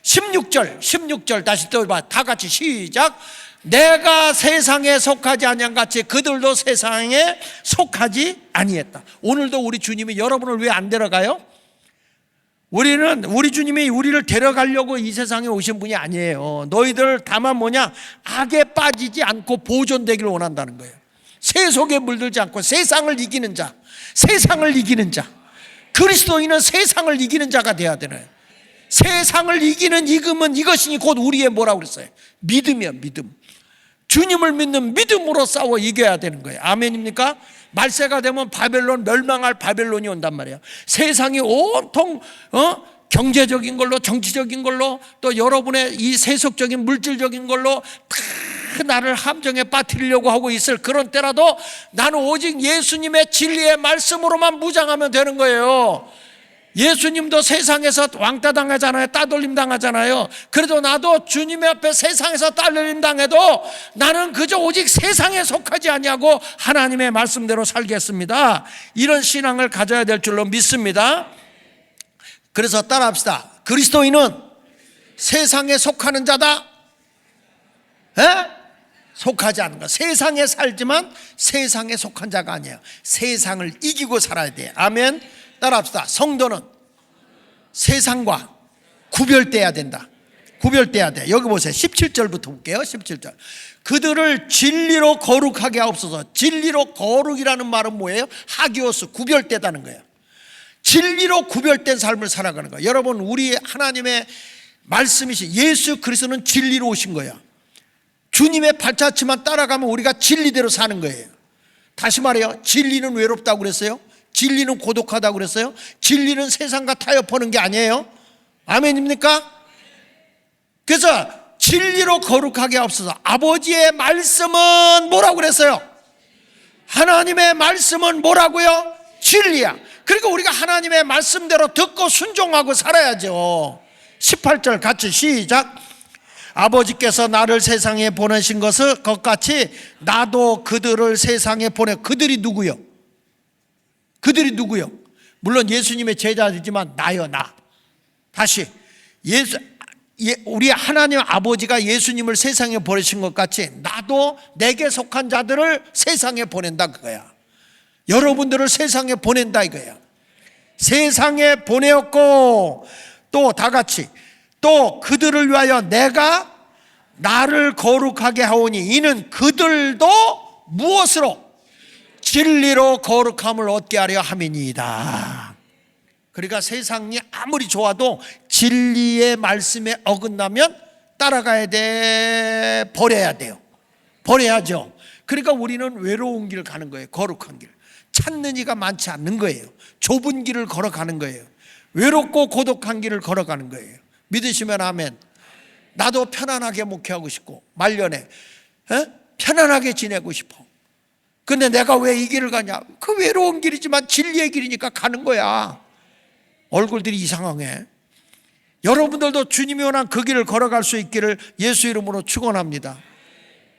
Speaker 1: 16절 다시 또 봐. 다 같이 시작. 내가 세상에 속하지 아니한 같이 그들도 세상에 속하지 아니했다. 오늘도 우리 주님이 여러분을 왜 안 데려가요? 우리 주님이 우리를 데려가려고 이 세상에 오신 분이 아니에요. 너희들 다만 뭐냐, 악에 빠지지 않고 보존되기를 원한다는 거예요. 세속에 물들지 않고 세상을 이기는 자, 그리스도인은 세상을 이기는 자가 돼야 되는 거예요. 세상을 이기는 이것이니 곧 우리의 뭐라고 그랬어요? 믿음이야, 믿음. 주님을 믿는 믿음으로 싸워 이겨야 되는 거예요. 아멘입니까? 말세가 되면 바벨론, 멸망할 바벨론이 온단 말이에요. 세상이 온통 경제적인 걸로, 정치적인 걸로, 또 여러분의 이 세속적인 물질적인 걸로 다 나를 함정에 빠뜨리려고 하고 있을 그런 때라도 나는 오직 예수님의 진리의 말씀으로만 무장하면 되는 거예요. 예수님도 세상에서 왕따 당하잖아요. 따돌림 당하잖아요. 그래도 나도 주님의 앞에 세상에서 따돌림 당해도 나는 그저 오직 세상에 속하지 아니하고 하나님의 말씀대로 살겠습니다. 이런 신앙을 가져야 될 줄로 믿습니다. 그래서 따라합시다. 그리스도인은 세상에 속하는 자다. 속하지 않은 것. 세상에 살지만 세상에 속한 자가 아니에요. 세상을 이기고 살아야 돼. 아멘. 따라합시다. 성도는 세상과 구별돼야 된다. 구별돼야 돼. 여기 보세요. 17절부터 볼게요. 17절. 그들을 진리로 거룩하게 하옵소서. 진리로 거룩이라는 말은 뭐예요? 하기오스, 구별되다는 거예요. 진리로 구별된 삶을 살아가는 거예요. 여러분, 우리 하나님의 말씀이신 예수 그리스도는 진리로 오신 거예요. 주님의 발자취만 따라가면 우리가 진리대로 사는 거예요. 다시 말해요. 진리는 외롭다고 그랬어요. 진리는 고독하다고 그랬어요. 진리는 세상과 타협하는 게 아니에요. 아멘입니까? 그래서 진리로 거룩하게 하옵소서. 아버지의 말씀은 뭐라고 그랬어요? 하나님의 말씀은 뭐라고요? 진리야. 그러니까 우리가 하나님의 말씀대로 듣고 순종하고 살아야죠. 18절 같이 시작. 아버지께서 나를 세상에 보내신 것 같이 나도 그들을 세상에 보내. 그들이 누구요? 그들이 누구요? 물론 예수님의 제자들이지만 나요, 나. 다시 우리 하나님 아버지가 예수님을 세상에 보내신 것 같이 나도 내게 속한 자들을 세상에 보낸다, 그거야. 여러분들을 세상에 보낸다, 이거야. 세상에 보내었고 또 다 같이 또 그들을 위하여 내가 나를 거룩하게 하오니 이는 그들도 무엇으로? 진리로 거룩함을 얻게 하려 함이니이다. 그러니까 세상이 아무리 좋아도 진리의 말씀에 어긋나면 따라가야 돼, 버려야 돼요. 버려야죠. 그러니까 우리는 외로운 길 가는 거예요. 거룩한 길. 찾는 이가 많지 않는 거예요. 좁은 길을 걸어가는 거예요. 외롭고 고독한 길을 걸어가는 거예요. 믿으시면 아멘. 나도 편안하게 목회하고 싶고 말년에 편안하게 지내고 싶어. 근데 내가 왜 이 길을 가냐? 그 외로운 길이지만 진리의 길이니까 가는 거야. 얼굴들이 이상하게. 여러분들도 주님이 원한 그 길을 걸어갈 수 있기를 예수 이름으로 축원합니다.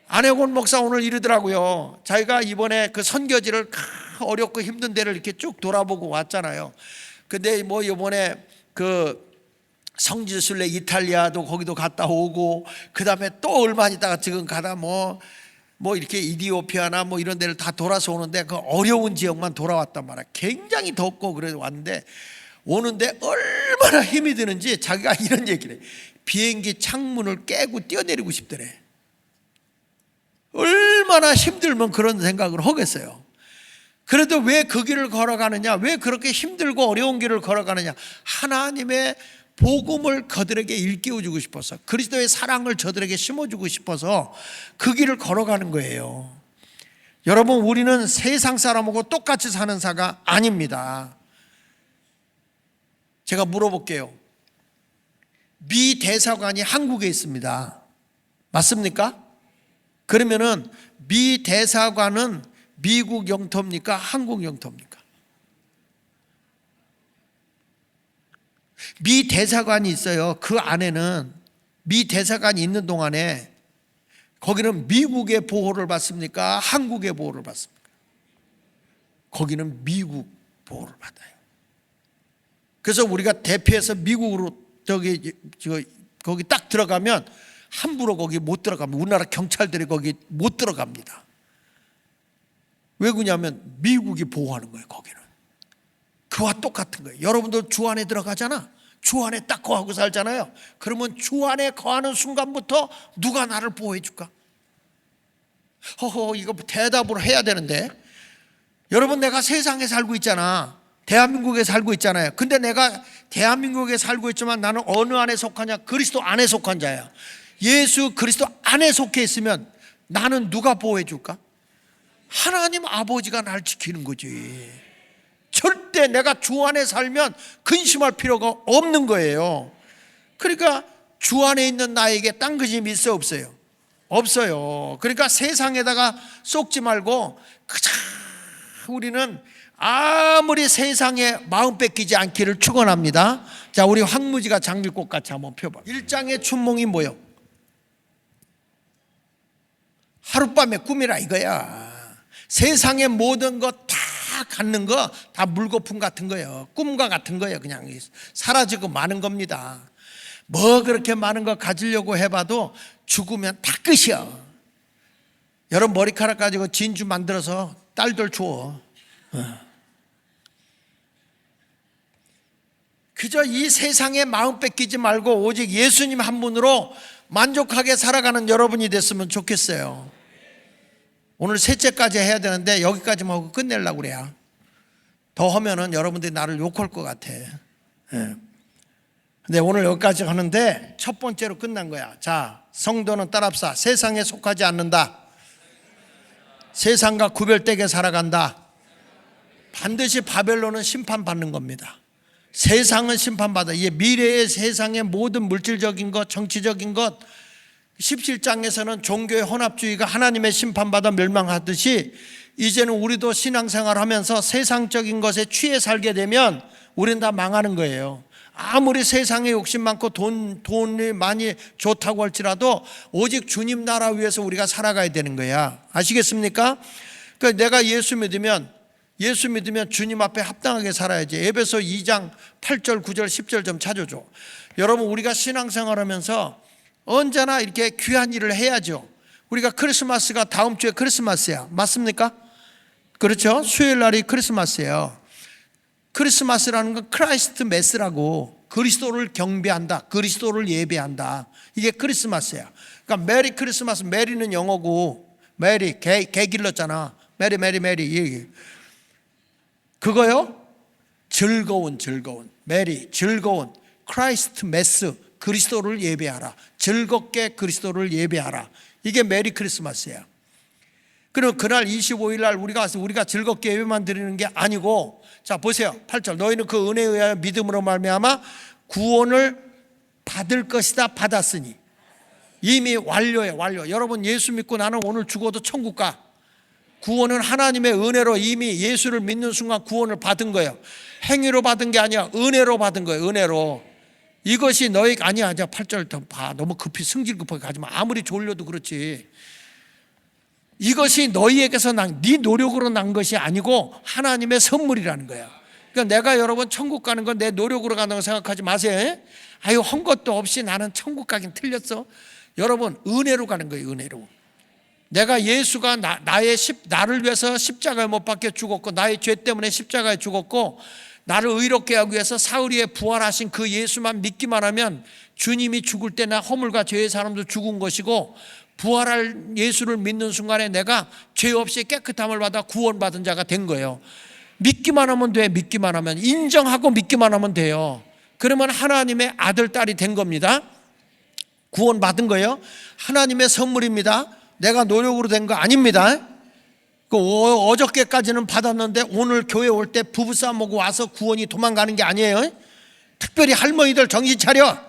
Speaker 1: 안혜곤 목사 오늘 이러더라고요. 자기가 이번에 그 선교지를 어렵고 힘든 데를 이렇게 쭉 돌아보고 왔잖아요. 근데 뭐 이번에 그 성지순례 이탈리아도 거기도 갔다 오고, 그 다음에 또 얼마 있다가 지금 가다 뭐 이렇게 이디오피아나 뭐 이런 데를 다 돌아서 오는데 그 어려운 지역만 돌아왔단 말이야. 굉장히 덥고 그래서 왔는데 오는데 얼마나 힘이 드는지 자기가 이런 얘기를 해. 비행기 창문을 깨고 뛰어내리고 싶더래. 얼마나 힘들면 그런 생각을 하겠어요. 그래도 왜 그 길을 걸어가느냐? 왜 그렇게 힘들고 어려운 길을 걸어가느냐? 하나님의 복음을 그들에게 일깨워주고 싶어서, 그리스도의 사랑을 저들에게 심어주고 싶어서 그 길을 걸어가는 거예요. 여러분, 우리는 세상 사람하고 똑같이 사는 사가 아닙니다. 제가 물어볼게요. 미 대사관이 한국에 있습니다. 맞습니까? 그러면은 미 대사관은 미국 영토입니까? 한국 영토입니까? 미 대사관이 있어요. 그 안에는 미 대사관이 있는 동안에 거기는 미국의 보호를 받습니까? 한국의 보호를 받습니까? 거기는 미국 보호를 받아요. 그래서 우리가 대피해서 미국으로 거기 딱 들어가면 함부로 거기 못 들어갑니다. 우리나라 경찰들이 거기 못 들어갑니다. 왜 그러냐면 미국이 보호하는 거예요. 거기는 그와 똑같은 거예요. 여러분도 주 안에 들어가잖아. 주 안에 딱 거하고 살잖아요. 그러면 주 안에 거하는 순간부터 누가 나를 보호해 줄까? 이거 대답을 해야 되는데, 여러분, 내가 세상에 살고 있잖아. 대한민국에 살고 있잖아요. 근데 내가 대한민국에 살고 있지만 나는 어느 안에 속하냐? 그리스도 안에 속한 자야. 예수 그리스도 안에 속해 있으면 나는 누가 보호해 줄까? 하나님 아버지가 날 지키는 거지. 절대 내가 주 안에 살면 근심할 필요가 없는 거예요. 그러니까 주 안에 있는 나에게 딴 근심이 있어 없어요? 없어요. 그러니까 세상에다가 속지 말고 그저 우리는 아무리 세상에 마음 뺏기지 않기를 축원합니다. 자, 우리 황무지가 장미꽃 같이 한번 펴봐. 일장의 춘몽이 뭐요? 하룻밤의 꿈이라 이거야. 세상의 모든 것 다 갖는 거 다 물거품 같은 거예요. 꿈과 같은 거예요. 그냥 사라지고 마는 겁니다. 뭐 그렇게 많은 거 가지려고 해봐도 죽으면 다 끝이야. 여러분, 머리카락 가지고 진주 만들어서 딸들 줘. 그저 이 세상에 마음 뺏기지 말고 오직 예수님 한 분으로 만족하게 살아가는 여러분이 됐으면 좋겠어요. 오늘 셋째까지 해야 되는데 여기까지만 하고 끝내려고 그래요. 더 하면은 여러분들이 나를 욕할 것 같아. 근데 오늘 여기까지 하는데 첫 번째로 끝난 거야. 자, 성도는 따라합시다. 세상에 속하지 않는다. 세상과 구별되게 살아간다. 반드시 바벨론은 심판받는 겁니다. 세상은 심판받아. 이게 미래의 세상의 모든 물질적인 것, 정치적인 것, 17장에서는 종교의 혼합주의가 하나님의 심판받아 멸망하듯이 이제는 우리도 신앙생활 하면서 세상적인 것에 취해 살게 되면 우리는 다 망하는 거예요. 아무리 세상에 욕심 많고 돈이 많이 좋다고 할지라도 오직 주님 나라 위해서 우리가 살아가야 되는 거야. 아시겠습니까? 그러니까 내가 예수 믿으면 주님 앞에 합당하게 살아야지. 에베소 2장 8절 9절 10절 좀 찾아줘. 여러분, 우리가 신앙생활 하면서 언제나 이렇게 귀한 일을 해야죠. 우리가 크리스마스가 다음 주에 크리스마스야. 맞습니까? 그렇죠? 수요일 날이 크리스마스예요. 크리스마스라는 건 크라이스트 메스라고, 그리스도를 경배한다, 그리스도를 예배한다. 이게 크리스마스야. 그러니까 메리 크리스마스, 메리는 영어고, 메리 개 길렀잖아. 메리 그거요? 즐거운 메리, 즐거운 크라이스트 메스, 그리스도를 예배하라. 즐겁게 그리스도를 예배하라. 이게 메리 크리스마스야. 그럼 그날 25일 날 우리가 즐겁게 예배만 드리는 게 아니고, 자 보세요. 8절. 너희는 그 은혜에 의하여 믿음으로 말미암아 구원을 받을 것이다. 받았으니. 이미 완료예요. 완료. 여러분 예수 믿고 나는 오늘 죽어도 천국 가. 구원은 하나님의 은혜로 이미 예수를 믿는 순간 구원을 받은 거예요. 행위로 받은 게 아니야. 은혜로 받은 거예요. 은혜로. 이것이 너희가 아니야. 8절 더 봐. 너무 급히 승질 급하게 가지 마. 아무리 졸려도 그렇지. 이것이 너희에게서 네 노력으로 난 것이 아니고 하나님의 선물이라는 거야. 그러니까 내가 여러분 천국 가는 건 내 노력으로 가는 거 생각하지 마세요. 아유 한 것도 없이 나는 천국 가긴 틀렸어. 여러분 은혜로 가는 거예요. 은혜로. 내가 예수가 나를 위해서 십자가에 못 박혀 죽었고, 나의 죄 때문에 십자가에 죽었고, 나를 의롭게 하기 위해서 사흘 후에 부활하신 그 예수만 믿기만 하면 주님이 죽을 때 나 허물과 죄의 사람도 죽은 것이고, 부활할 예수를 믿는 순간에 내가 죄 없이 깨끗함을 받아 구원받은 자가 된 거예요. 믿기만 하면 돼. 믿기만 하면, 인정하고 믿기만 하면 돼요. 그러면 하나님의 아들 딸이 된 겁니다. 구원받은 거예요. 하나님의 선물입니다. 내가 노력으로 된 거 아닙니다. 어저께까지는 받았는데 오늘 교회 올 때 부부싸움 하고 와서 구원이 도망가는 게 아니에요. 특별히 할머니들 정신 차려.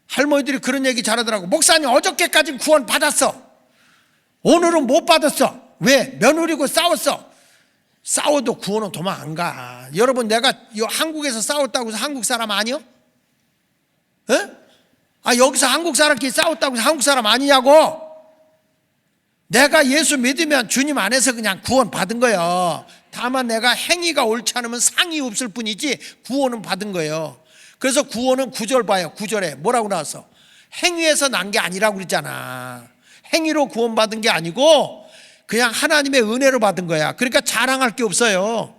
Speaker 1: 할머니들이 그런 얘기 잘하더라고. 목사님 어저께까지는 구원 받았어. 오늘은 못 받았어. 왜? 며느리고 싸웠어. 싸워도 구원은 도망 안 가. 여러분 내가 한국에서 싸웠다고 해서 한국 사람 아니요? 여기서 한국 사람끼리 싸웠다고 해서 한국 사람 아니냐고. 내가 예수 믿으면 주님 안에서 그냥 구원 받은 거예요. 다만 내가 행위가 옳지 않으면 상이 없을 뿐이지 구원은 받은 거예요. 그래서 구원은 9절 봐요. 9절에 뭐라고 나왔어? 행위에서 난 게 아니라고 그랬잖아. 행위로 구원받은 게 아니고 그냥 하나님의 은혜로 받은 거야. 그러니까 자랑할 게 없어요.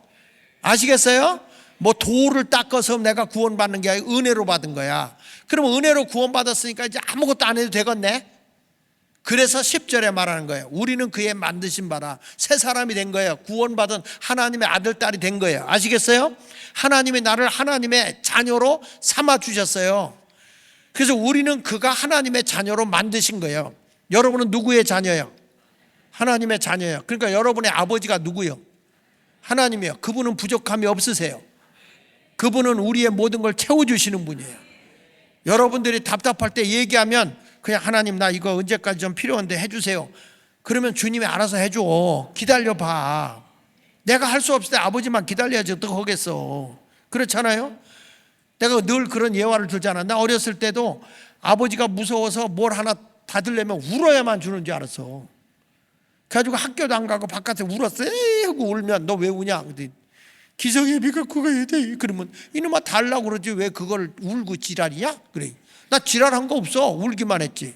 Speaker 1: 아시겠어요? 뭐 도를 닦아서 내가 구원받는 게 아니라 은혜로 받은 거야. 그럼 은혜로 구원받았으니까 이제 아무것도 안 해도 되겠네? 그래서 10절에 말하는 거예요. 우리는 그의 만드신 바라 새 사람이 된 거예요. 구원받은 하나님의 아들 딸이 된 거예요. 아시겠어요? 하나님이 나를 하나님의 자녀로 삼아주셨어요. 그래서 우리는 그가 하나님의 자녀로 만드신 거예요. 여러분은 누구의 자녀예요? 하나님의 자녀예요. 그러니까 여러분의 아버지가 누구예요? 하나님이요. 그분은 부족함이 없으세요. 그분은 우리의 모든 걸 채워주시는 분이에요. 여러분들이 답답할 때 얘기하면 그냥 하나님 나 이거 언제까지 좀 필요한데 해주세요. 그러면 주님이 알아서 해줘. 기다려봐. 내가 할 수 없을 때 아버지만 기다려야지 어떻게 하겠어. 그렇잖아요. 내가 늘 그런 예화를 들잖아. 나 어렸을 때도 아버지가 무서워서 뭘 하나 받으려면 울어야만 주는 줄 알았어. 그래가지고 학교도 안 가고 바깥에 울었어. 에이 하고 울면 너 왜 우냐. 기성예비가 그거 해야 돼. 그러면 이놈아 달라고 그러지 왜 그걸 울고 지랄이야? 그래. 나 지랄한 거 없어. 울기만 했지.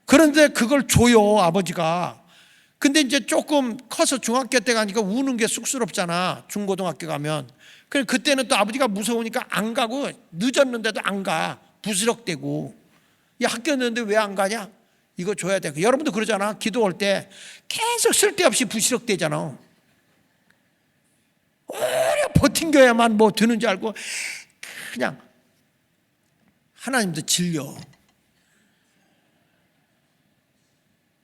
Speaker 1: 그런데 그걸 줘요 아버지가. 근데 이제 조금 커서 중학교 때 가니까 우는 게 쑥스럽잖아. 중고등학교 가면. 그래 그때는 또 아버지가 무서우니까 안 가고 늦었는데도 안 가. 부스럭대고. 야 학교 늦는데 왜 안 가냐? 이거 줘야 돼. 여러분도 그러잖아. 기도할 때 계속 쓸데없이 부스럭대잖아. 오래 버틴겨야만 뭐 드는 줄 알고 그냥 하나님도 질려.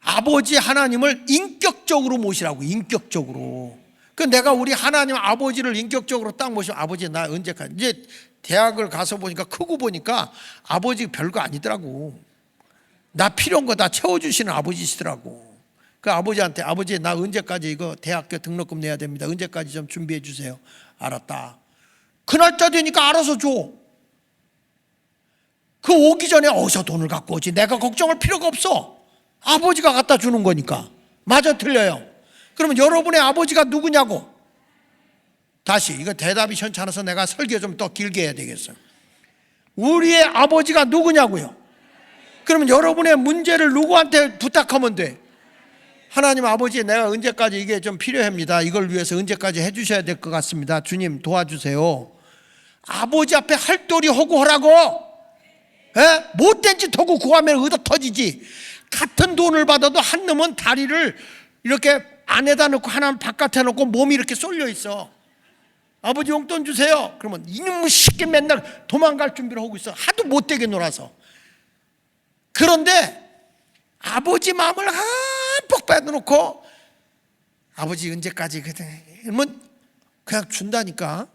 Speaker 1: 아버지 하나님을 인격적으로 모시라고. 인격적으로. 그 내가 우리 하나님 아버지를 인격적으로 딱 모시면 아버지 나 언제까지. 이제 대학을 가서 보니까 크고 보니까 아버지 별거 아니더라고. 나 필요한 거 다 채워주시는 아버지시더라고. 그 아버지한테 아버지 나 언제까지 이거 대학교 등록금 내야 됩니다. 언제까지 좀 준비해 주세요. 알았다. 그 날짜 되니까 알아서 줘. 그 오기 전에 어디서 돈을 갖고 오지. 내가 걱정할 필요가 없어. 아버지가 갖다 주는 거니까. 맞아 틀려요? 그러면 여러분의 아버지가 누구냐고. 다시 이거 대답이 현찮아서 내가 설교 좀 더 길게 해야 되겠어요. 우리의 아버지가 누구냐고요. 그러면 여러분의 문제를 누구한테 부탁하면 돼? 하나님 아버지, 내가 언제까지 이게 좀 필요합니다. 이걸 위해서 언제까지 해주셔야 될 것 같습니다. 주님 도와주세요. 아버지 앞에 할도리 하고 하라고. 예? 못된 짓 하고 구하면 얻어 터지지. 같은 돈을 받아도 한 놈은 다리를 이렇게 안에다 놓고 하나는 바깥에 놓고 몸이 이렇게 쏠려 있어. 아버지 용돈 주세요. 그러면 이놈의 쉽게 맨날 도망갈 준비를 하고 있어. 하도 못되게 놀아서. 그런데 아버지 마음을 한폭 빼놓고 아버지 언제까지 그러면 그냥 준다니까.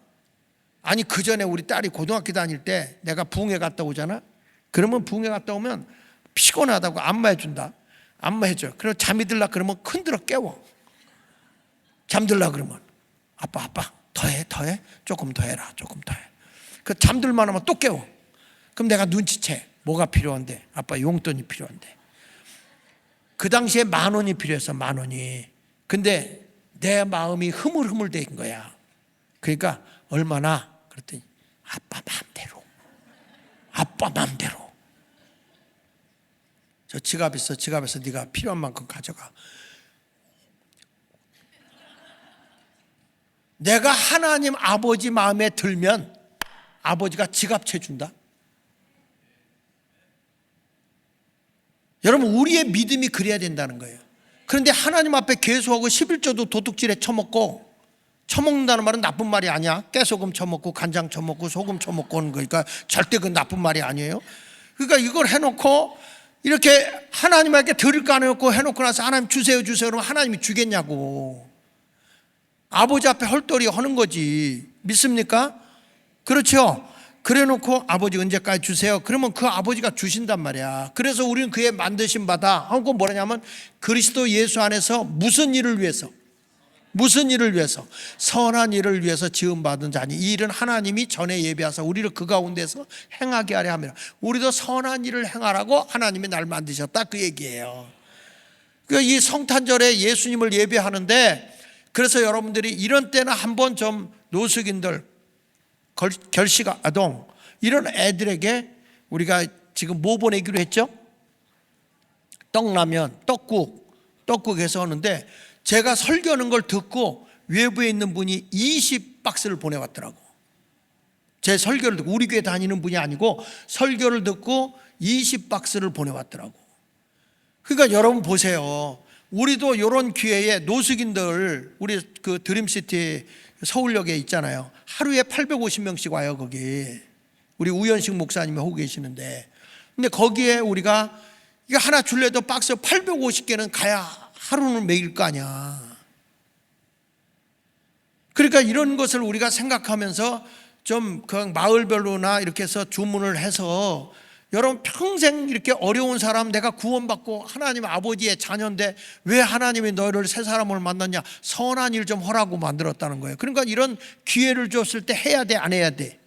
Speaker 1: 아니 그 전에 우리 딸이 고등학교 다닐 때 내가 부흥회 갔다 오잖아. 그러면 부흥회 갔다 오면 피곤하다고 안마해 준다. 안마해줘. 그리고 잠이 들라 그러면 흔들어 깨워. 잠들라 그러면 아빠 더해 조금 더 해라. 조금 더 해. 그 잠들만 하면 또 깨워. 그럼 내가 눈치채. 뭐가 필요한데? 아빠 용돈이 필요한데. 그 당시에 10,000원이 필요해서 10,000원이. 근데 내 마음이 흐물흐물된 거야. 그러니까 얼마나? 그랬더니 아빠 마음대로. 저 지갑 있어. 지갑에서 네가 필요한 만큼 가져가. 내가 하나님 아버지 마음에 들면 아버지가 지갑채 준다. 여러분 우리의 믿음이 그래야 된다는 거예요. 그런데 하나님 앞에 계속하고 11조도 도둑질에 처먹고, 처먹는다는 말은 나쁜 말이 아니야. 깨소금 처먹고 간장 처먹고 소금 처먹고 하는 거니까 절대 그 나쁜 말이 아니에요. 그러니까 이걸 해놓고 이렇게 하나님에게 드릴 거 안 해놓고 해놓고 나서 하나님 주세요 그러면 하나님이 주겠냐고. 아버지 앞에 헐떡이 하는 거지. 믿습니까? 그렇죠? 그래 놓고 아버지 언제까지 주세요? 그러면 그 아버지가 주신단 말이야. 그래서 우리는 그의 만드신 바다 하고 뭐냐면 그리스도 예수 안에서 무슨 일을 위해서 선한 일을 위해서 지음받은 자니 이 일은 하나님이 전에 예비하사 우리를 그 가운데서 행하게 하려 함이라. 우리도 선한 일을 행하라고 하나님이 날 만드셨다 그 얘기예요. 그러니까 이 성탄절에 예수님을 예배하는데, 그래서 여러분들이 이런 때는 한번 좀 노숙인들, 결식 아동 이런 애들에게 우리가 지금 뭐 보내기로 했죠? 떡라면, 떡국에서 하는데 제가 설교하는 걸 듣고 외부에 있는 분이 20박스를 보내왔더라고. 제 설교를 듣고, 우리 교회 다니는 분이 아니고 설교를 듣고 20박스를 보내왔더라고. 그러니까 여러분 보세요. 우리도 이런 기회에 노숙인들, 우리 그 드림시티 서울역에 있잖아요. 하루에 850명씩 와요 거기. 우리 우현식 목사님이 하고 계시는데, 근데 거기에 우리가 이거 하나 줄래도 박스 850개는 가야 하루는 먹일 거 아니야. 그러니까 이런 것을 우리가 생각하면서 좀 그 마을별로나 이렇게 해서 주문을 해서, 여러분 평생 이렇게 어려운 사람, 내가 구원받고 하나님 아버지의 자녀인데 왜 하나님이 너희를 새 사람을 만났냐? 선한 일 좀 하라고 만들었다는 거예요. 그러니까 이런 기회를 줬을 때 해야 돼, 안 해야 돼?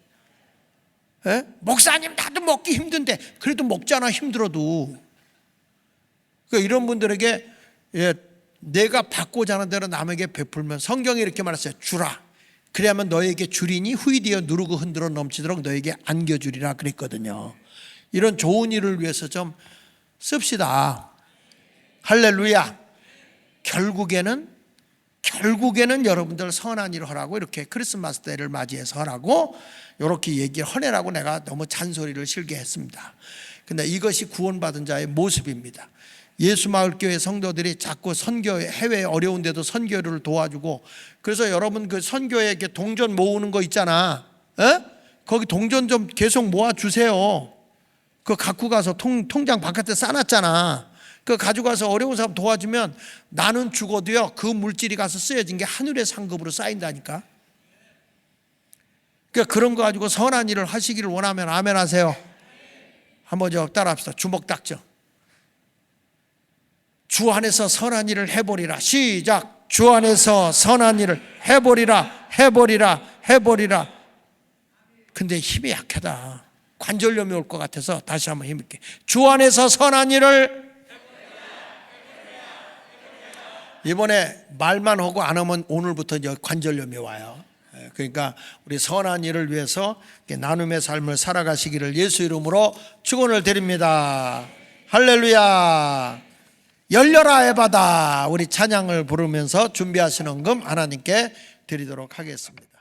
Speaker 1: 에? 목사님 나도 먹기 힘든데. 그래도 먹잖아, 힘들어도. 그러니까 이런 분들에게 내가 받고자 하는 대로 남에게 베풀면, 성경이 이렇게 말했어요. 주라. 그래야만 너에게 주리니 후이 되어 누르고 흔들어 넘치도록 너에게 안겨주리라 그랬거든요. 이런 좋은 일을 위해서 좀 씁시다. 할렐루야. 결국에는 여러분들 선한 일을 하라고, 이렇게 크리스마스 때를 맞이해서 하라고 이렇게 얘기를 하라고 내가 너무 잔소리를 실게 했습니다. 근데 이것이 구원받은 자의 모습입니다. 예수마을교회 성도들이 자꾸 선교회, 해외 어려운 데도 선교를 도와주고, 그래서 여러분 그 선교회 이렇게 동전 모으는 거 있잖아. 거기 동전 좀 계속 모아주세요. 그거 갖고 가서 통장 바깥에 싸놨잖아. 그거 가지고 가서 어려운 사람 도와주면 나는 죽어도요 그 물질이 가서 쓰여진 게 하늘의 상급으로 쌓인다니까. 그러니까 그런 거 가지고 선한 일을 하시기를 원하면 아멘 하세요. 한번 따라합시다. 주먹 닥쳐. 주 안에서 선한 일을 해보리라. 시작. 주 안에서 선한 일을 해보리라. 근데 힘이 약하다. 관절염이 올 것 같아서 다시 한번 힘있게. 주 안에서 선한 일을. 이번에 말만 하고 안 하면 오늘부터 관절염이 와요. 그러니까 우리 선한 일을 위해서 나눔의 삶을 살아가시기를 예수 이름으로 축원을 드립니다. 할렐루야. 열려라 에바다 우리 찬양을 부르면서 준비하신 헌금 하나님께 드리도록 하겠습니다.